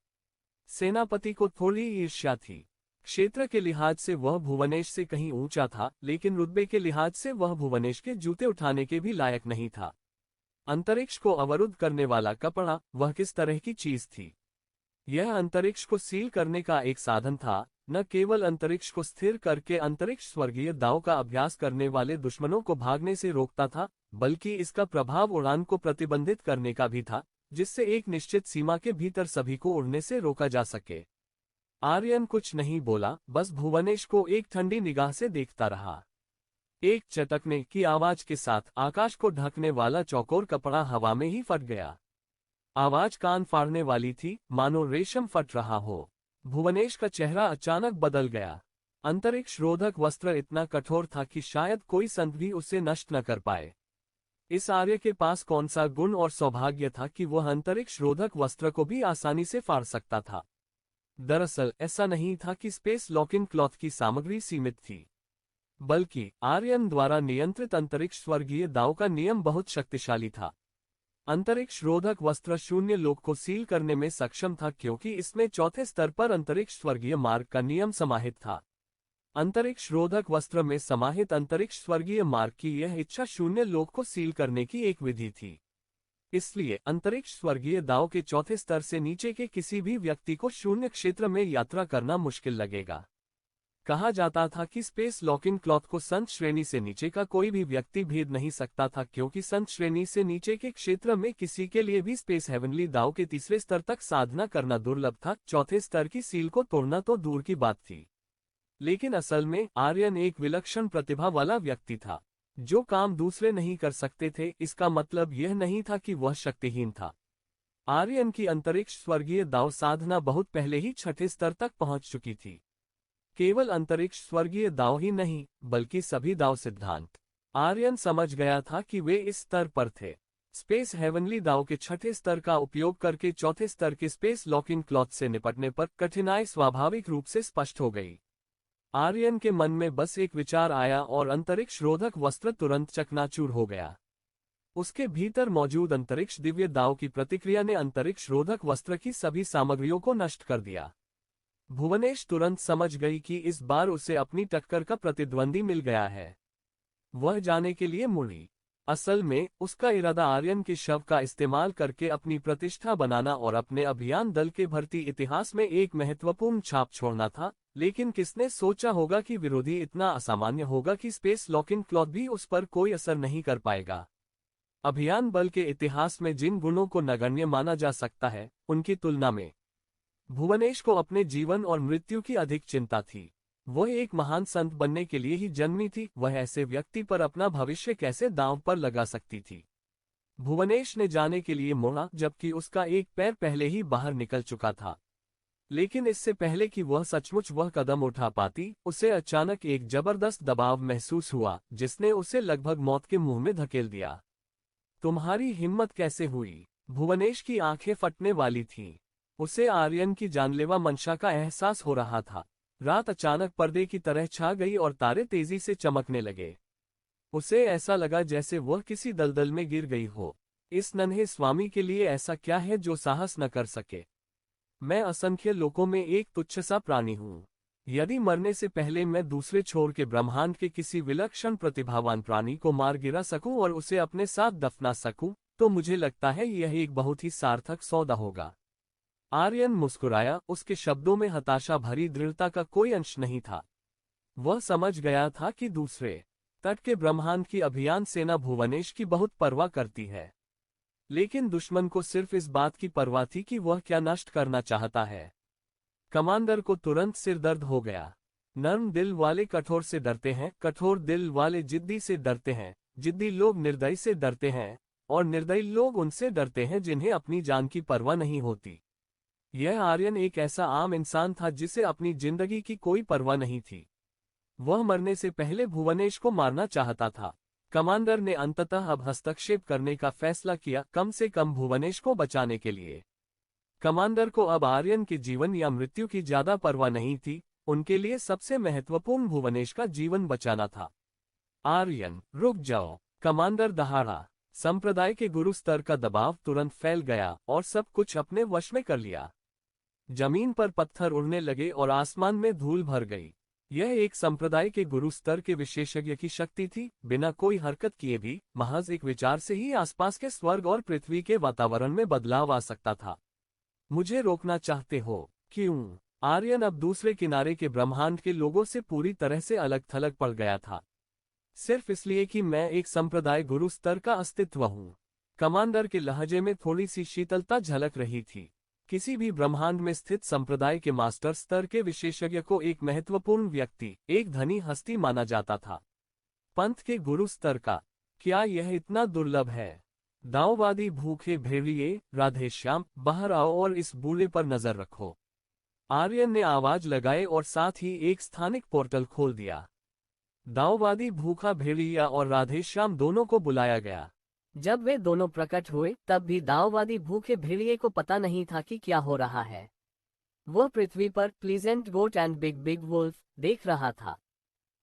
सेनापति को थोड़ी ईर्ष्या थी। क्षेत्र के लिहाज से वह भुवनेश से कहीं ऊंचा था, लेकिन रुतबे के लिहाज से वह भुवनेश के जूते उठाने के भी लायक नहीं था। अंतरिक्ष को अवरुद्ध करने वाला कपड़ा वह किस तरह की चीज थी? यह अंतरिक्ष को सील करने का एक साधन था, न केवल अंतरिक्ष को स्थिर करके अंतरिक्ष स्वर्गीय दांव का अभ्यास करने वाले दुश्मनों को भागने से रोकता था, बल्कि इसका प्रभाव उड़ान को प्रतिबंधित करने का भी था, जिससे एक निश्चित सीमा के भीतर सभी को उड़ने से रोका जा सके। आर्यन कुछ नहीं बोला, बस भुवनेश को एक ठंडी निगाह से देखता रहा। एक चटकने की आवाज के साथ आकाश को ढकने वाला चौकोर कपड़ा हवा में ही फट गया। आवाज कान फाड़ने वाली थी, मानो रेशम फट रहा हो। भुवनेश का चेहरा अचानक बदल गया। अंतरिक्ष रोधक वस्त्र इतना कठोर था कि शायद कोई संत भी उसे नष्ट न कर पाए। इस आर्य के पास कौन सा गुण और सौभाग्य था कि वह अंतरिक्ष रोधक वस्त्र को भी आसानी से फाड़ सकता था? दरअसल ऐसा नहीं था कि स्पेस लॉकिंग क्लॉथ की सामग्री सीमित थी, बल्कि आर्यन द्वारा नियंत्रित अंतरिक्ष स्वर्गीय दांव का नियम बहुत शक्तिशाली था। अंतरिक्ष रोधक वस्त्र शून्य लोक को सील करने में सक्षम था, क्योंकि इसमें चौथे स्तर पर अंतरिक्ष स्वर्गीय मार्ग का नियम समाहित था। अंतरिक्ष रोधक वस्त्र में समाहित अंतरिक्ष स्वर्गीय मार्ग की यह इच्छा शून्य लोक को सील करने की एक विधि थी। इसलिए अंतरिक्ष स्वर्गीय दांव के चौथे स्तर से नीचे के किसी भी व्यक्ति को शून्य क्षेत्र में यात्रा करना मुश्किल लगेगा। कहा जाता था कि स्पेस लॉकिंग क्लॉथ को संत श्रेणी से नीचे का कोई भी व्यक्ति भेद नहीं सकता था, क्योंकि संत श्रेणी से नीचे के क्षेत्र में किसी के लिए भी स्पेस हेवनली दांव के तीसरे स्तर तक साधना करना दुर्लभ था। चौथे स्तर की सील को तोड़ना तो दूर की बात थी। लेकिन असल में आर्यन एक विलक्षण प्रतिभा वाला व्यक्ति था। जो काम दूसरे नहीं कर सकते थे, इसका मतलब यह नहीं था कि वह शक्तिहीन था। आर्यन की अंतरिक्ष स्वर्गीय दांव साधना बहुत पहले ही छठे स्तर तक पहुंच चुकी थी। केवल अंतरिक्ष स्वर्गीय दांव ही नहीं, बल्कि सभी दांव सिद्धांत आर्यन समझ गया था कि वे इस स्तर पर थे। स्पेस हेवनली दांव के छठे स्तर का उपयोग करके चौथे स्तर के स्पेस लॉकिंग क्लॉथ से निपटने पर कठिनाई स्वाभाविक रूप से स्पष्ट हो गई। आर्यन के मन में बस एक विचार आया और अंतरिक्ष रोधक वस्त्र तुरंत चकनाचूर हो गया। उसके भीतर मौजूद अंतरिक्ष दिव्य दांव की प्रतिक्रिया ने अंतरिक्ष रोधक वस्त्र की सभी सामग्रियों को नष्ट कर दिया। भुवनेश तुरंत समझ गई कि इस बार उसे अपनी टक्कर का प्रतिद्वंदी मिल गया है। वह जाने के लिए मुड़ी। असल में उसका इरादा आर्यन के शव का इस्तेमाल करके अपनी प्रतिष्ठा बनाना और अपने अभियान दल के भर्ती इतिहास में एक महत्वपूर्ण छाप छोड़ना था, लेकिन किसने सोचा होगा कि विरोधी इतना असामान्य होगा कि स्पेस लॉकिंग क्लॉथ भी उस पर कोई असर नहीं कर पाएगा। अभियान बल के इतिहास में जिन गुणों को नगण्य माना जा सकता है, उनकी तुलना में भुवनेश को अपने जीवन और मृत्यु की अधिक चिंता थी। वह एक महान संत बनने के लिए ही जन्मी थी, वह ऐसे व्यक्ति पर अपना भविष्य कैसे दांव पर लगा सकती थी? भुवनेश ने जाने के लिए मुड़ा, जबकि उसका एक पैर पहले ही बाहर निकल चुका था। लेकिन इससे पहले कि वह सचमुच वह कदम उठा पाती, उसे अचानक एक जबरदस्त दबाव महसूस हुआ, जिसने उसे लगभग मौत के मुंह में धकेल दिया। तुम्हारी हिम्मत कैसे हुई? भुवनेश की आंखें फटने वाली थीं। उसे आर्यन की जानलेवा मंशा का एहसास हो रहा था। रात अचानक पर्दे की तरह छा गई और तारे तेजी से चमकने लगे। उसे ऐसा लगा जैसे वह किसी दलदल में गिर गई हो। इस नन्हे स्वामी के लिए ऐसा क्या है जो साहस न कर सके? मैं असंख्य लोगों में एक तुच्छ सा प्राणी हूँ। यदि मरने से पहले मैं दूसरे छोर के ब्रह्मांड के किसी विलक्षण प्रतिभावान प्राणी को मार गिरा सकूं और उसे अपने साथ दफना सकूं, तो मुझे लगता है यह एक बहुत ही सार्थक सौदा होगा। आर्यन मुस्कुराया। उसके शब्दों में हताशा भरी दृढ़ता का कोई अंश नहीं था। वह समझ गया था कि दूसरे तट के ब्रह्मांड की अभियान सेना भुवनेश की बहुत परवाह करती है, लेकिन दुश्मन को सिर्फ इस बात की परवाह थी कि वह क्या नष्ट करना चाहता है। कमांडर को तुरंत सिर दर्द हो गया। नर्म दिल वाले कठोर से डरते हैं, कठोर दिल वाले जिद्दी से डरते हैं, जिद्दी लोग निर्दयी से डरते हैं, और निर्दयी लोग उनसे डरते हैं जिन्हें अपनी जान की परवाह नहीं होती। यह आर्यन एक ऐसा आम इंसान था जिसे अपनी जिंदगी की कोई परवाह नहीं थी। वह मरने से पहले भुवनेश को मारना चाहता था। कमांडर ने अंततः अब हस्तक्षेप करने का फैसला किया, कम से कम भुवनेश को बचाने के लिए। कमांडर को अब आर्यन के जीवन या मृत्यु की ज्यादा परवाह नहीं थी, उनके लिए सबसे महत्वपूर्ण भुवनेश का जीवन बचाना था। आर्यन, रुक जाओ! कमांडर दहाड़ा। संप्रदाय के गुरु स्तर का दबाव तुरंत फैल गया और सब कुछ अपने वश में कर लिया। जमीन पर पत्थर उड़ने लगे और आसमान में धूल भर गई। यह एक संप्रदाय के गुरु स्तर के विशेषज्ञ की शक्ति थी। बिना कोई हरकत किए भी महज एक विचार से ही आसपास के स्वर्ग और पृथ्वी के वातावरण में बदलाव आ सकता था। मुझे रोकना चाहते हो? क्यों? आर्यन अब दूसरे किनारे के ब्रह्मांड के लोगों से पूरी तरह से अलग थलग पड़ गया था, सिर्फ इसलिए कि मैं एक संप्रदाय गुरु स्तर का अस्तित्व हूँ। कमांडर के लहजे में थोड़ी सी शीतलता झलक रही थी। किसी भी ब्रह्मांड में स्थित संप्रदाय के मास्टर स्तर के विशेषज्ञ को एक महत्वपूर्ण व्यक्ति, एक धनी हस्ती माना जाता था। पंथ के गुरु स्तर का, क्या यह इतना दुर्लभ है? दाओवादी भूखे भेड़िए, राधेश्याम, बाहर आओ और इस बूढ़े पर नजर रखो। आर्यन ने आवाज लगाए और साथ ही एक स्थानिक पोर्टल खोल दिया। दाओवादी भूखा भेड़िया और राधेश्याम दोनों को बुलाया गया। जब वे दोनों प्रकट हुए तब भी दाओवादी भूखे भेड़िए को पता नहीं था कि क्या हो रहा है। वह पृथ्वी पर pleasant goat and big big wolf देख रहा था।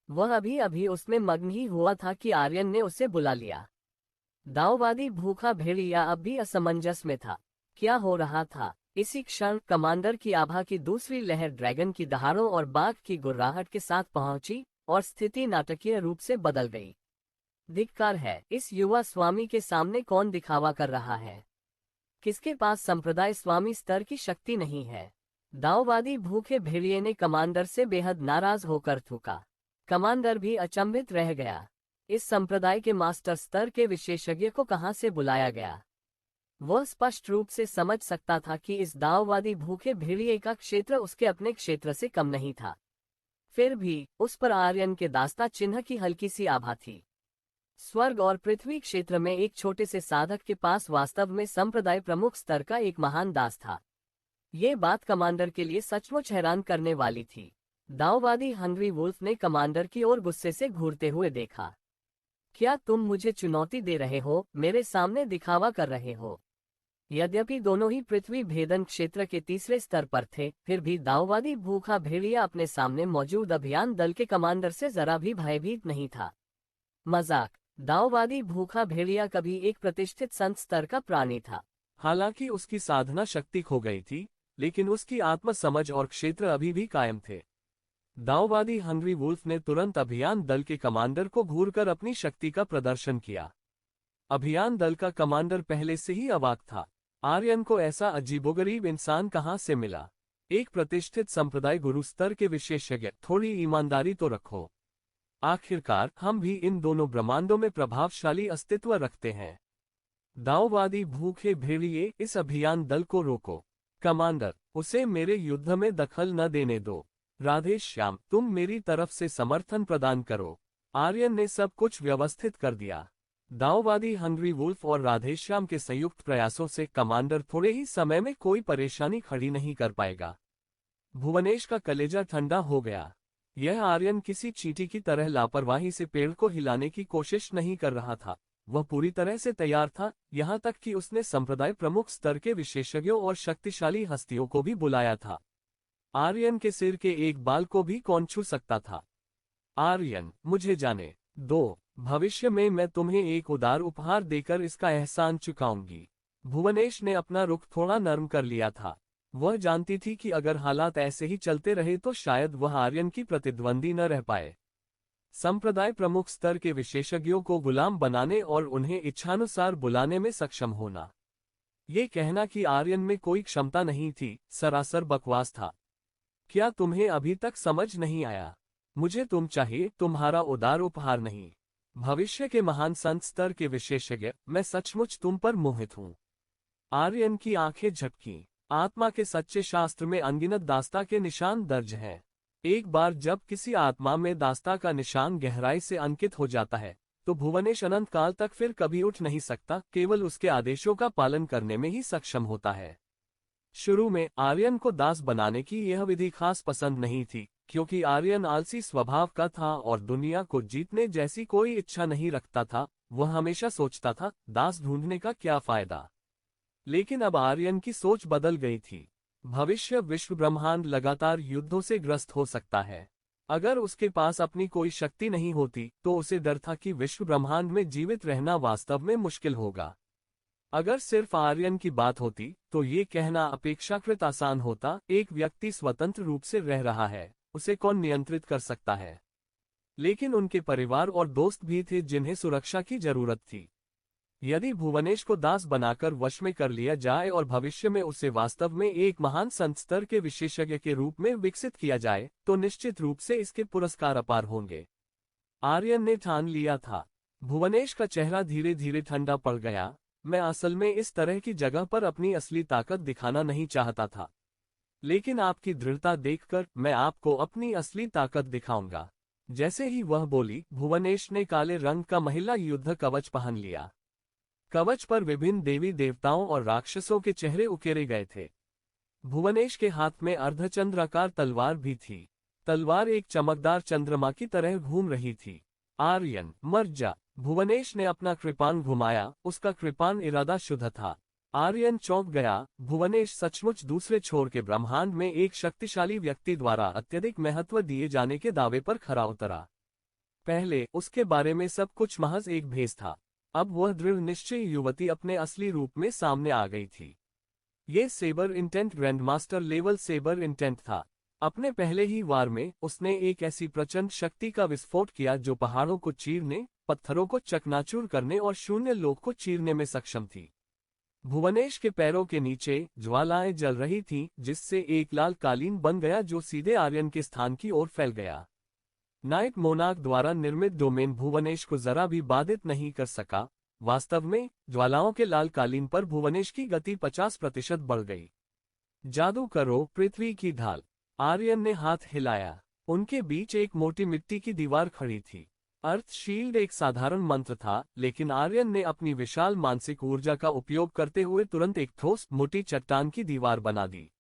वह अभी अभी उसमें मग्न ही हुआ था कि आर्यन ने उसे बुला लिया। दाओवादी भूखा भेड़िया अब भी असमंजस में था। क्या हो रहा था? इसी क्षण कमांडर की आभा की दूसरी लहर ड्रैगन की दहाड़ों और बाघ की गुर्राहट के साथ पहुंची और स्थिति नाटकीय रूप से बदल गई। धिक्कार है, इस युवा स्वामी के सामने कौन दिखावा कर रहा है? किसके पास संप्रदाय स्वामी स्तर की शक्ति नहीं है? दाओवादी भूखे भेड़िए ने कमांडर से बेहद नाराज होकर थूका। कमांडर भी अचंभित रह गया। इस संप्रदाय के मास्टर स्तर के विशेषज्ञ को कहां से बुलाया गया? वह स्पष्ट रूप से समझ सकता था कि इस दाओवादी भूखे भेड़िए का क्षेत्र उसके अपने क्षेत्र से कम नहीं था। फिर भी उस पर आर्यन के दास्ता चिन्ह की हल्की सी आभा थी। स्वर्ग और पृथ्वी क्षेत्र में एक छोटे से साधक के पास वास्तव में संप्रदाय प्रमुख स्तर का एक महान दास था। ये बात कमांडर के लिए सचमुच हैरान करने वाली थी। दाओवादी हंग्री वुल्फ ने कमांडर की ओर गुस्से से घूरते हुए देखा। क्या तुम मुझे चुनौती दे रहे हो? मेरे सामने दिखावा कर रहे हो? यद्यपि दोनों ही पृथ्वी भेदन क्षेत्र के तीसरे स्तर पर थे, फिर भी दाओवादी भूखा भेड़िया अपने सामने मौजूद अभियान दल के कमांडर से जरा भी भयभीत नहीं था। मजाक। दाओवादी भूखा भेड़िया कभी एक प्रतिष्ठित संत स्तर का प्राणी था। हालांकि उसकी साधना शक्ति खो गई थी, लेकिन उसकी आत्म समझ और क्षेत्र अभी भी कायम थे। दाओवादी हंग्री वुल्फ ने तुरंत अभियान दल के कमांडर को घूरकर अपनी शक्ति का प्रदर्शन किया। अभियान दल का कमांडर पहले से ही अवाक था। आर्यन को ऐसा अजीबोगरीब इंसान कहां से मिला? एक प्रतिष्ठित संप्रदाय गुरु स्तर के विशेषज्ञ, थोड़ी ईमानदारी तो रखो। आखिरकार हम भी इन दोनों ब्रह्मांडों में प्रभावशाली अस्तित्व रखते हैं। दाओवादी भूखे भेड़िए, इस अभियान दल को रोको। कमांडर, उसे मेरे युद्ध में दखल न देने दो। राधेश्याम, तुम मेरी तरफ से समर्थन प्रदान करो। आर्यन ने सब कुछ व्यवस्थित कर दिया। दाओवादी हंग्री वुल्फ और राधेश्याम के संयुक्त प्रयासों से कमांडर थोड़े ही समय में कोई परेशानी खड़ी नहीं कर पाएगा। भुवनेश का कलेजा ठंडा हो गया। यह आर्यन किसी चींटी की तरह लापरवाही से पेड़ को हिलाने की कोशिश नहीं कर रहा था। वह पूरी तरह से तैयार था, यहाँ तक कि उसने संप्रदाय प्रमुख स्तर के विशेषज्ञों और शक्तिशाली हस्तियों को भी बुलाया था। आर्यन के सिर के एक बाल को भी कौन छू सकता था? आर्यन, मुझे जाने दो। भविष्य में मैं तुम्हें एक उदार उपहार देकर इसका एहसान चुकाऊंगी। भुवनेश ने अपना रुख थोड़ा नर्म कर लिया था। वह जानती थी कि अगर हालात ऐसे ही चलते रहे तो शायद वह आर्यन की प्रतिद्वंदी न रह पाए। संप्रदाय प्रमुख स्तर के विशेषज्ञों को गुलाम बनाने और उन्हें इच्छानुसार बुलाने में सक्षम होना, ये कहना कि आर्यन में कोई क्षमता नहीं थी, सरासर बकवास था। क्या तुम्हें अभी तक समझ नहीं आया? मुझे तुम चाहिए, तुम्हारा उदार उपहार नहीं। भविष्य के महान संत स्तर के विशेषज्ञ, मैं सचमुच तुम पर मोहित हूं। आर्यन की आंखें झपकी। आत्मा के सच्चे शास्त्र में अनगिनत दास्ता के निशान दर्ज हैं। एक बार जब किसी आत्मा में दास्ता का निशान गहराई से अंकित हो जाता है, तो भुवनेश अनंत काल तक फिर कभी उठ नहीं सकता, केवल उसके आदेशों का पालन करने में ही सक्षम होता है। शुरू में आर्यन को दास बनाने की यह विधि खास पसंद नहीं थी, क्योंकि आर्यन आलसी स्वभाव का था और दुनिया को जीतने जैसी कोई इच्छा नहीं रखता था। वह हमेशा सोचता था, दास ढूंढने का क्या फायदा। लेकिन अब आर्यन की सोच बदल गई थी। भविष्य विश्व ब्रह्मांड लगातार युद्धों से ग्रस्त हो सकता है। अगर उसके पास अपनी कोई शक्ति नहीं होती तो उसे डर था कि विश्व ब्रह्मांड में जीवित रहना वास्तव में मुश्किल होगा। अगर सिर्फ आर्यन की बात होती तो ये कहना अपेक्षाकृत आसान होता, एक व्यक्ति स्वतंत्र रूप से रह रहा है, उसे कौन नियंत्रित कर सकता है। लेकिन उनके परिवार और दोस्त भी थे जिन्हें सुरक्षा की जरूरत थी। यदि भुवनेश को दास बनाकर वश में कर लिया जाए और भविष्य में उसे वास्तव में एक महान संत स्तर के विशेषज्ञ के रूप में विकसित किया जाए तो निश्चित रूप से इसके पुरस्कार अपार होंगे। आर्यन ने ठान लिया था। भुवनेश का चेहरा धीरे धीरे ठंडा पड़ गया। मैं असल में इस तरह की जगह पर अपनी असली ताकत दिखाना नहीं चाहता था, लेकिन आपकी दृढ़ता देखकर मैं आपको अपनी असली ताकत दिखाऊंगा। जैसे ही वह बोली, भुवनेश ने काले रंग का महिला युद्ध कवच पहन लिया। कवच पर विभिन्न देवी देवताओं और राक्षसों के चेहरे उकेरे गए थे। भुवनेश के हाथ में अर्धचंद्राकार तलवार भी थी। तलवार एक चमकदार चंद्रमा की तरह घूम रही थी। आर्यन, मर जा। भुवनेश ने अपना कृपाण घुमाया। उसका कृपाण इरादा शुद्ध था। आर्यन चौंक गया। भुवनेश सचमुच दूसरे छोर के ब्रह्मांड में एक शक्तिशाली व्यक्ति द्वारा अत्यधिक महत्व दिए जाने के दावे पर खरा उतरा। पहले उसके बारे में सब कुछ महज एक भेस था। अब वह दृढ़ निश्चयी युवती अपने असली रूप में सामने आ गई थी। ये sabre intent grandmaster level sabre intent था। अपने पहले ही वार में उसने एक ऐसी प्रचंड शक्ति का विस्फोट किया जो पहाड़ों को चीरने, पत्थरों को चकनाचूर करने और शून्य लोक को चीरने में सक्षम थी। भुवनेश के पैरों के नीचे ज्वालाएं जल रही थीं, जिससे एक लाल कालीन बन गया जो सीधे आर्यन के स्थान की ओर फैल गया। नाइट मोनार्क द्वारा निर्मित डोमेन भुवनेश को जरा भी बाधित नहीं कर सका। वास्तव में ज्वालाओं के लाल कालीन पर भुवनेश की गति 50% बढ़ गई। जादू करो पृथ्वी की ढाल। आर्यन ने हाथ हिलाया। उनके बीच एक मोटी मिट्टी की दीवार खड़ी थी। अर्थ शील्ड एक साधारण मंत्र था, लेकिन आर्यन ने अपनी विशाल मानसिक ऊर्जा का उपयोग करते हुए तुरंत एक ठोस मोटी चट्टान की दीवार बना दी।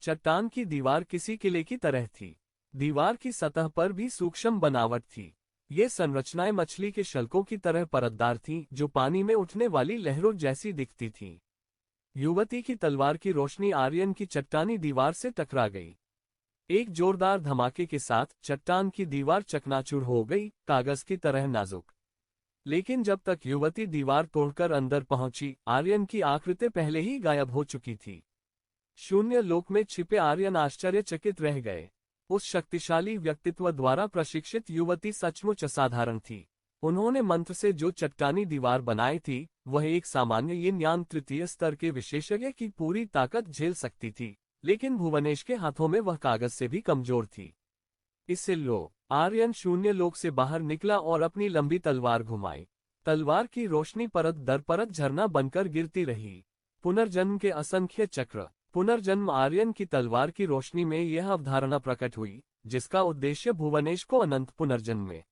चट्टान की दीवार किसी किले की तरह थी। दीवार की सतह पर भी सूक्ष्म बनावट थी। ये संरचनाएं मछली के शल्कों की तरह परतदार थीं, जो पानी में उठने वाली लहरों जैसी दिखती थीं। युवती की तलवार की रोशनी आर्यन की चट्टानी दीवार से टकरा गई। एक जोरदार धमाके के साथ चट्टान की दीवार चकनाचूर हो गई, कागज की तरह नाजुक। लेकिन जब तक युवती दीवार तोड़कर अंदर पहुंची, आर्यन की आकृति पहले ही गायब हो चुकी थी। शून्य लोक में छिपे आर्यन आश्चर्यचकित रह गए। उस शक्तिशाली व्यक्तित्व द्वारा प्रशिक्षित युवती सचमुच असाधारण थी। उन्होंने मंत्र से जो चट्टानी दीवार बनाई थी, वह एक सामान्य यिन-यांग तृतीय स्तर के विशेषज्ञ की पूरी ताकत झेल सकती थी, लेकिन भुवनेश के हाथों में वह कागज से भी कमजोर थी। इससे लो, आर्यन शून्य लोक से बाहर निकला और अपनी लंबी तलवार घुमाई। तलवार की रोशनी परत दर परत झरना बनकर गिरती रही। पुनर्जन्म के असंख्य चक्र। पुनर्जन्म। आर्यन की तलवार की रोशनी में यह अवधारणा प्रकट हुई, जिसका उद्देश्य भुवनेश को अनंत पुनर्जन्म में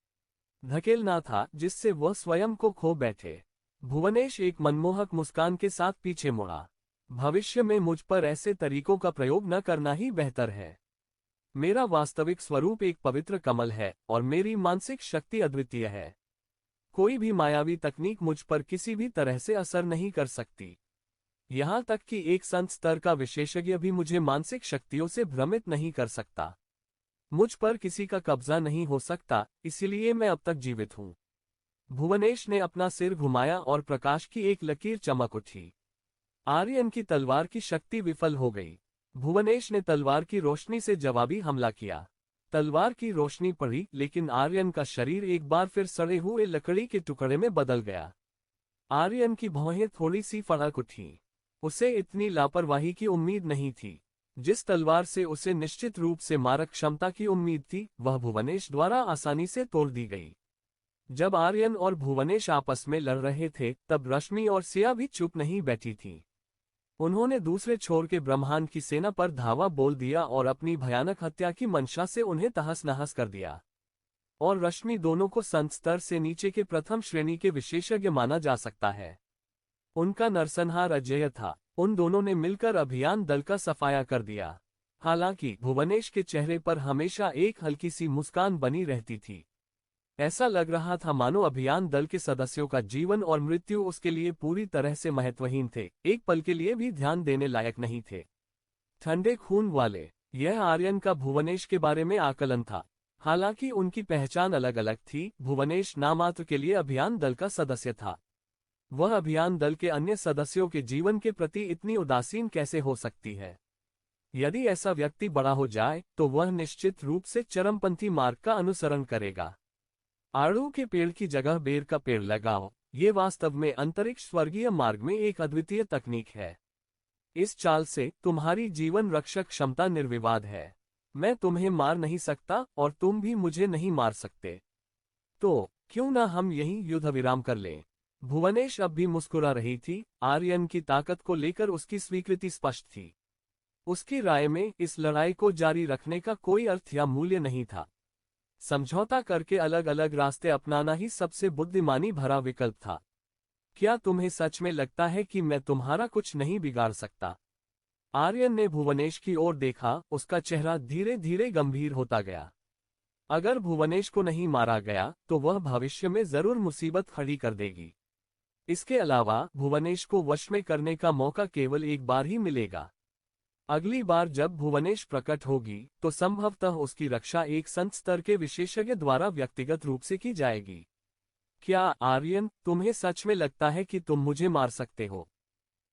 धकेलना था, जिससे वह स्वयं को खो बैठे। भुवनेश एक मनमोहक मुस्कान के साथ पीछे मुड़ा। भविष्य में मुझ पर ऐसे तरीकों का प्रयोग न करना ही बेहतर है। मेरा वास्तविक स्वरूप एक पवित्र कमल है और मेरी मानसिक शक्ति अद्वितीय है। कोई भी मायावी तकनीक मुझ पर किसी भी तरह से असर नहीं कर सकती। यहाँ तक कि एक संत स्तर का विशेषज्ञ भी मुझे मानसिक शक्तियों से भ्रमित नहीं कर सकता। मुझ पर किसी का कब्जा नहीं हो सकता, इसलिए मैं अब तक जीवित हूँ। भुवनेश ने अपना सिर घुमाया और प्रकाश की एक लकीर चमक उठी। आर्यन की तलवार की शक्ति विफल हो गई। भुवनेश ने तलवार की रोशनी से जवाबी हमला किया। तलवार की रोशनी पड़ी, लेकिन आर्यन का शरीर एक बार फिर सड़े हुए लकड़ी के टुकड़े में बदल गया। आर्यन की भौहें थोड़ी सी फड़क उठी। उसे इतनी लापरवाही की उम्मीद नहीं थी। जिस तलवार से उसे निश्चित रूप से मारक क्षमता की उम्मीद थी, वह भुवनेश द्वारा आसानी से तोड़ दी गई। जब आर्यन और भुवनेश आपस में लड़ रहे थे, तब रश्मि और सिया भी चुप नहीं बैठी थीं। उन्होंने दूसरे छोर के ब्रह्मांड की सेना पर धावा बोल दिया और अपनी भयानक हत्या की मंशा से उन्हें तहस-नहस कर दिया। और रश्मि दोनों को संत स्तर से नीचे के प्रथम श्रेणी के विशेषज्ञ माना जा सकता है। उनका नरसंहार अजेय था। उन दोनों ने मिलकर अभियान दल का सफाया कर दिया। हालांकि भुवनेश के चेहरे पर हमेशा एक हल्की सी मुस्कान बनी रहती थी। ऐसा लग रहा था मानो अभियान दल के सदस्यों का जीवन और मृत्यु उसके लिए पूरी तरह से महत्वहीन थे, एक पल के लिए भी ध्यान देने लायक नहीं थे। ठंडे खून वाले। यह आर्यन का भुवनेश के बारे में आकलन था। हालांकि उनकी पहचान अलग अलग थी। भुवनेश नामात्र के लिए अभियान दल का सदस्य था। वह अभियान दल के अन्य सदस्यों के जीवन के प्रति इतनी उदासीन कैसे हो सकती है? यदि ऐसा व्यक्ति बड़ा हो जाए तो वह निश्चित रूप से चरमपंथी मार्ग का अनुसरण करेगा। आड़ू के पेड़ की जगह बेर का पेड़ लगाओ, ये वास्तव में अंतरिक्ष स्वर्गीय मार्ग में एक अद्वितीय तकनीक है। इस चाल से तुम्हारी जीवन रक्षक क्षमता निर्विवाद है। मैं तुम्हें मार नहीं सकता और तुम भी मुझे नहीं मार सकते। तो क्यों ना हम यहीं युद्ध विराम कर लें। भुवनेश अब भी मुस्कुरा रही थी। आर्यन की ताकत को लेकर उसकी स्वीकृति स्पष्ट थी। उसकी राय में इस लड़ाई को जारी रखने का कोई अर्थ या मूल्य नहीं था। समझौता करके अलग अलग रास्ते अपनाना ही सबसे बुद्धिमानी भरा विकल्प था। क्या तुम्हें सच में लगता है कि मैं तुम्हारा कुछ नहीं बिगाड़ सकता? आर्यन ने भुवनेश की ओर देखा, उसका चेहरा धीरे धीरे गंभीर होता गया। अगर भुवनेश को नहीं मारा गया तो वह भविष्य में जरूर मुसीबत खड़ी कर देगी। इसके अलावा भुवनेश को वश में करने का मौका केवल एक बार ही मिलेगा। अगली बार जब भुवनेश प्रकट होगी तो संभवतः उसकी रक्षा एक संत स्तर के विशेषज्ञ द्वारा व्यक्तिगत रूप से की जाएगी। क्या आर्यन, तुम्हें सच में लगता है कि तुम मुझे मार सकते हो?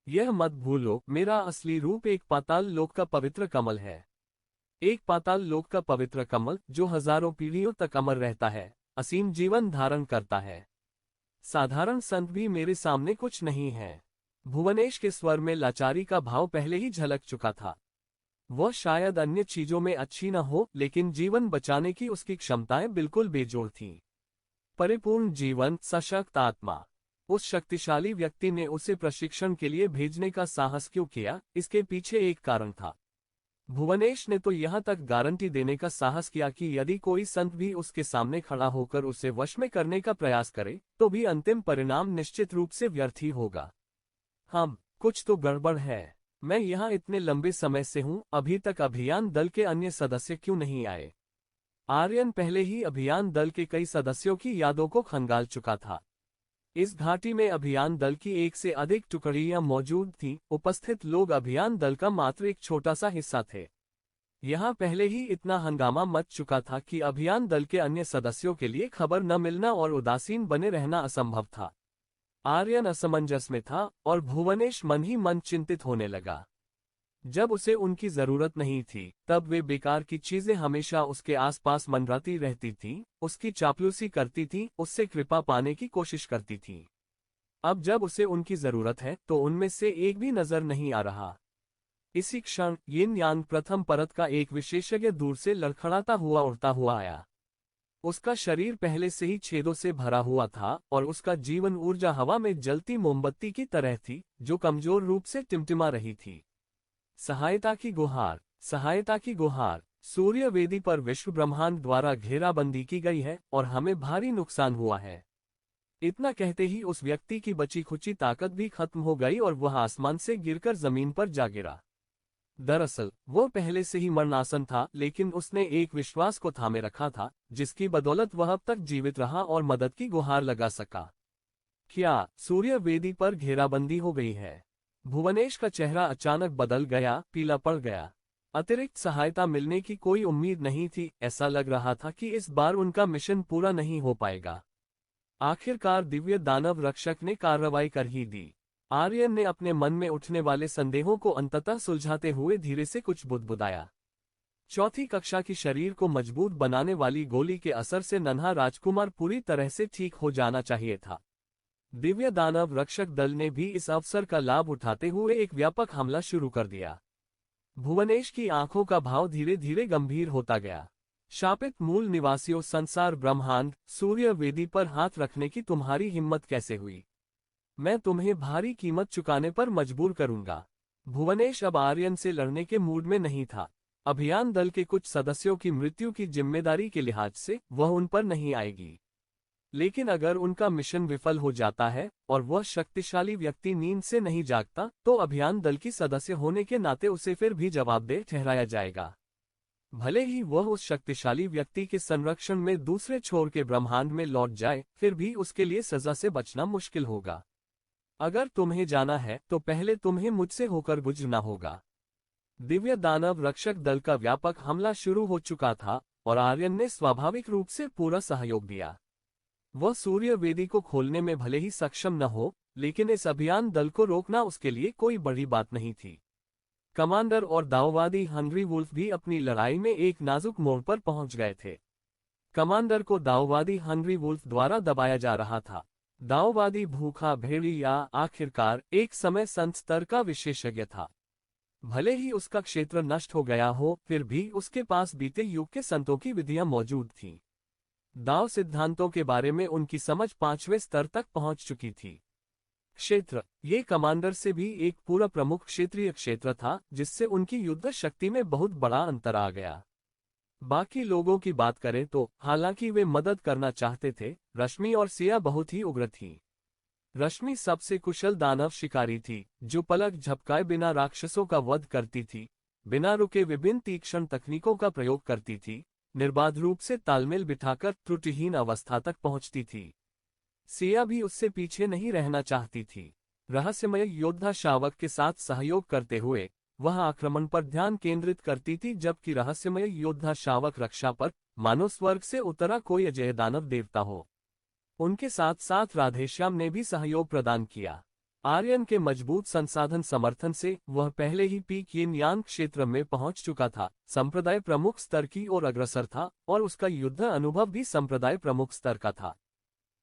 यह मत भूलो, मेरा असली रूप एक पाताल लोक का पवित्र कमल है। एक पाताल लोक का पवित्र कमल जो हजारों पीढ़ियों तक अमर रहता है, असीम जीवन धारण करता है। साधारण संत भी मेरे सामने कुछ नहीं है। भुवनेश के स्वर में लाचारी का भाव पहले ही झलक चुका था। वह शायद अन्य चीजों में अच्छी न हो, लेकिन जीवन बचाने की उसकी क्षमताएं बिल्कुल बेजोड़ थीं। परिपूर्ण जीवन, सशक्त आत्मा। उस शक्तिशाली व्यक्ति ने उसे प्रशिक्षण के लिए भेजने का साहस क्यों किया? इसके पीछे एक कारण था। भुवनेश ने तो यहां तक गारंटी देने का साहस किया कि यदि कोई संत भी उसके सामने खड़ा होकर उसे वश में करने का प्रयास करे तो भी अंतिम परिणाम निश्चित रूप से व्यर्थ ही होगा। कुछ तो गड़बड़ है। मैं यहाँ इतने लंबे समय से हूँ, अभी तक अभियान दल के अन्य सदस्य क्यों नहीं आए? आर्यन पहले ही अभियान दल के कई सदस्यों की यादों को खंगाल चुका था। इस घाटी में अभियान दल की एक से अधिक टुकड़ियां मौजूद थीं। उपस्थित लोग अभियान दल का मात्र एक छोटा सा हिस्सा थे। यहाँ पहले ही इतना हंगामा मच चुका था कि अभियान दल के अन्य सदस्यों के लिए खबर न मिलना और उदासीन बने रहना असंभव था। आर्यन असमंजस में था और भुवनेश मन ही मन चिंतित होने लगा। जब उसे उनकी जरूरत नहीं थी तब वे बेकार की चीजें हमेशा उसके आसपास मंडराती रहती थीं, उसकी चापलूसी करती थीं, उससे कृपा पाने की कोशिश करती थीं। अब जब उसे उनकी जरूरत है तो उनमें से एक भी नजर नहीं आ रहा। इसी क्षण यिन यांग प्रथम परत का एक विशेषज्ञ दूर से लड़खड़ाता हुआ उड़ता हुआ आया। उसका शरीर पहले से ही छेदों से भरा हुआ था और उसका जीवन ऊर्जा हवा में जलती मोमबत्ती की तरह थी जो कमजोर रूप से टिमटिमा रही थी। सहायता की गुहार, सहायता की गुहार। सूर्य वेदी पर विश्व ब्रह्मांड द्वारा घेराबंदी की गई है और हमें भारी नुकसान हुआ है। इतना कहते ही उस व्यक्ति की बची खुची ताकत भी खत्म हो गई और वह आसमान से गिरकर जमीन पर जा गिरा। दरअसल वो पहले से ही मरणासन था, लेकिन उसने एक विश्वास को थामे रखा था जिसकी बदौलत वह अब तक जीवित रहा और मदद की गुहार लगा सका। क्या सूर्य वेदी पर घेराबंदी हो गई है? भुवनेश का चेहरा अचानक बदल गया, पीला पड़ गया। अतिरिक्त सहायता मिलने की कोई उम्मीद नहीं थी। ऐसा लग रहा था कि इस बार उनका मिशन पूरा नहीं हो पाएगा। आखिरकार दिव्य दानव रक्षक ने कार्रवाई कर ही दी। आर्यन ने अपने मन में उठने वाले संदेहों को अंततः सुलझाते हुए धीरे से कुछ बुदबुदाया। चौथी कक्षा की शरीर को मजबूत बनाने वाली गोली के असर से नन्हा राजकुमार पूरी तरह से ठीक हो जाना चाहिए था। दिव्य दानव रक्षक दल ने भी इस अवसर का लाभ उठाते हुए एक व्यापक हमला शुरू कर दिया। भुवनेश की आंखों का भाव धीरे धीरे गंभीर होता गया। शापित मूल निवासियों, संसार ब्रह्मांड, सूर्य वेदी पर हाथ रखने की तुम्हारी हिम्मत कैसे हुई? मैं तुम्हें भारी कीमत चुकाने पर मजबूर करूंगा। भुवनेश अब आर्यन से लड़ने के मूड में नहीं था। अभियान दल के कुछ सदस्यों की मृत्यु की जिम्मेदारी के लिहाज से वह उन पर नहीं आएगी, लेकिन अगर उनका मिशन विफल हो जाता है और वह शक्तिशाली व्यक्ति नींद से नहीं जागता तो अभियान दल की सदस्य होने के नाते उसे फिर भी जवाबदेह ठहराया जाएगा। भले ही वह उस शक्तिशाली व्यक्ति के संरक्षण में दूसरे छोर के ब्रह्मांड में लौट जाए, फिर भी उसके लिए सजा से बचना मुश्किल होगा। अगर तुम्हें जाना है तो पहले तुम्हें मुझसे होकर गुजरना होगा। दिव्य दानव रक्षक दल का व्यापक हमला शुरू हो चुका था और आर्यन ने स्वाभाविक रूप से पूरा सहयोग दिया। वह सूर्य वेदी को खोलने में भले ही सक्षम न हो, लेकिन इस अभियान दल को रोकना उसके लिए कोई बड़ी बात नहीं थी। कमांडर और दाओवादी हंग्री वुल्फ भी अपनी लड़ाई में एक नाजुक मोड़ पर पहुंच गए थे। कमांडर को दाओवादी हंग्री वुल्फ द्वारा दबाया जा रहा था। दाओवादी भूखा भेड़िया आखिरकार एक समय संत स्तर का विशेषज्ञ था। भले ही उसका क्षेत्र नष्ट हो गया हो, फिर भी उसके पास बीते युग के संतों की विधियां मौजूद थीं। दाव सिद्धांतों के बारे में उनकी समझ 5वें स्तर तक पहुंच चुकी थी। क्षेत्र, ये कमांडर से भी एक पूरा प्रमुख क्षेत्रीय क्षेत्र था, जिससे उनकी युद्ध शक्ति में बहुत बड़ा अंतर आ गया। बाकी लोगों की बात करें तो हालांकि वे मदद करना चाहते थे, रश्मि और सिया बहुत ही उग्र थीं। रश्मि सबसे कुशल दानव शिकारी थी, जो पलक झपकाए बिना राक्षसों का वध करती थी, बिना रुके विभिन्न तीक्ष्ण तकनीकों का प्रयोग करती थी, निर्बाध रूप से तालमेल बिठाकर त्रुटिहीन अवस्था तक पहुंचती थी। सिया भी उससे पीछे नहीं रहना चाहती थी। रहस्यमय योद्धा शावक के साथ सहयोग करते हुए वह आक्रमण पर ध्यान केंद्रित करती थी, जबकि रहस्यमय योद्धा शावक रक्षा पर, मानो स्वर्ग से उतरा कोई अजय दानव देवता हो। उनके साथ साथ राधेश्याम ने भी सहयोग प्रदान किया। आर्यन के मजबूत संसाधन समर्थन से वह पहले ही पीक यिन यांग क्षेत्र में पहुंच चुका था, संप्रदाय प्रमुख स्तर की ओर अग्रसर था, और उसका युद्ध अनुभव भी संप्रदाय प्रमुख स्तर का था।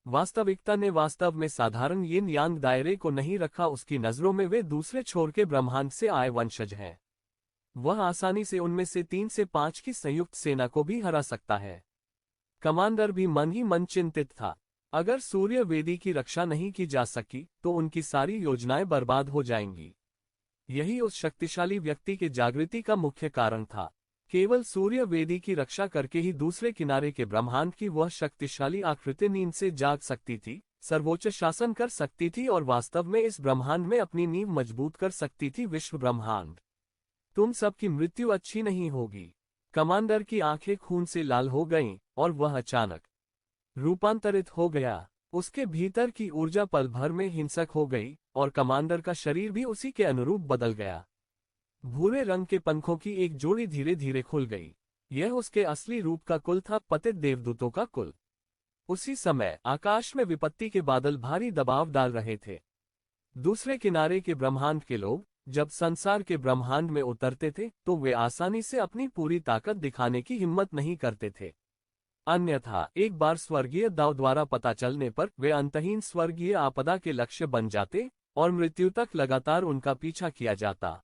वास्तविकता ने वास्तव में साधारण यिन यांग दायरे को नहीं रखा, उसकी नजरों में वे दूसरे छोर के ब्रह्मांड से आए वंशज हैं। वह आसानी से उनमें से 3 से 5 की संयुक्त सेना को भी हरा सकता है। कमांडर भी मन ही मन चिंतित था। अगर सूर्य वेदी की रक्षा नहीं की जा सकी तो उनकी सारी योजनाएं बर्बाद हो जाएंगी। यही उस शक्तिशाली व्यक्ति के जागृति का मुख्य कारण था। केवल सूर्य वेदी की रक्षा करके ही दूसरे किनारे के ब्रह्मांड की वह शक्तिशाली आकृति नींद से जाग सकती थी, सर्वोच्च शासन कर सकती थी और वास्तव में इस ब्रह्मांड में अपनी नींव मजबूत कर सकती थी। विश्व ब्रह्मांड, तुम सबकी मृत्यु अच्छी नहीं होगी। कमांडर की आंखें खून से लाल हो गईं और वह अचानक रूपांतरित हो गया। उसके भीतर की ऊर्जा पल भर में हिंसक हो गई और कमांडर का शरीर भी उसी के अनुरूप बदल गया। भूरे रंग के पंखों की एक जोड़ी धीरे धीरे खुल गई। यह उसके असली रूप का कुल था, पतित देवदूतों का कुल। उसी समय आकाश में विपत्ति के बादल भारी दबाव डाल रहे थे। दूसरे किनारे के ब्रह्मांड के लोग जब संसार के ब्रह्मांड में उतरते थे तो वे आसानी से अपनी पूरी ताकत दिखाने की हिम्मत नहीं करते थे। अन्यथा एक बार स्वर्गीय दाव द्वारा पता चलने पर वे अंतहीन स्वर्गीय आपदा के लक्ष्य बन जाते और मृत्यु तक लगातार उनका पीछा किया जाता।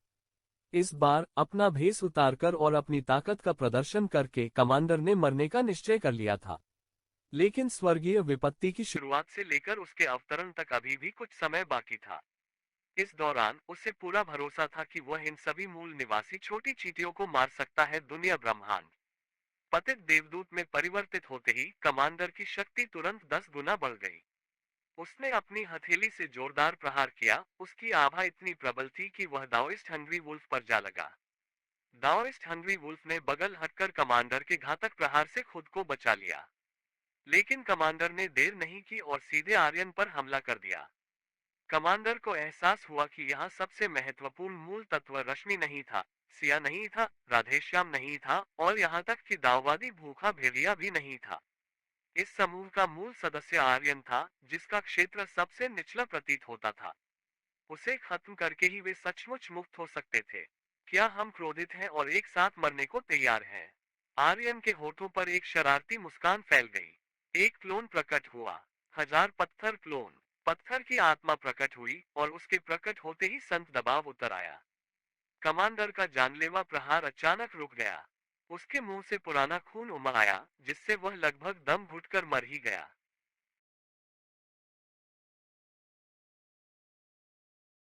इस बार अपना भेष उतारकर और अपनी ताकत का प्रदर्शन करके कमांडर ने मरने का निश्चय कर लिया था। लेकिन स्वर्गीय विपत्ति की शुरुआत से लेकर उसके अवतरण तक अभी भी कुछ समय बाकी था। इस दौरान उसे पूरा भरोसा था कि वह इन सभी मूल निवासी छोटी चींटियों को मार सकता है। दुनिया ब्रह्मांड पतित देवदूत में परिवर्तित होते ही कमांडर की शक्ति तुरंत 10 गुना बढ़ गई। उसने अपनी हथेली से जोरदार प्रहार किया। उसकी आभा इतनी प्रबल थी कि वह दाओइस्ट हंग्री वुल्फ पर जा लगा। दाओइस्ट हंग्री वुल्फ ने बगल हटकर कमांडर के घातक प्रहार से खुद को बचा लिया। लेकिन कमांडर ने देर नहीं की और सीधे आर्यन पर हमला कर दिया। कमांडर को एहसास हुआ कि यहाँ सबसे महत्वपूर्ण मूल तत्व रश्मि नहीं था, सिया नहीं था, राधेश्याम नहीं था, और यहाँ तक कि दाववादी भूखा भेड़िया भी नहीं था। इस समूह का मूल सदस्य आर्यन था, जिसका क्षेत्र सबसे निचला प्रतीत होता था। उसे खत्म करके ही वे सचमुच मुक्त हो सकते थे। क्या हम क्रोधित हैं और एक साथ मरने को तैयार हैं? आर्यन के होठों पर एक शरारती मुस्कान फैल गई। एक क्लोन प्रकट हुआ। 1000 पत्थर क्लोन। पत्थर की आत्मा प्रकट हुई और उसके प्रकट होते ही संत दबाव उतर आया। कमांडर का जानलेवा प्रहार अचानक रुक गया। उसके मुंह से पुराना खून उमड़ आया, जिससे वह लगभग दम घुटकर मर ही गया।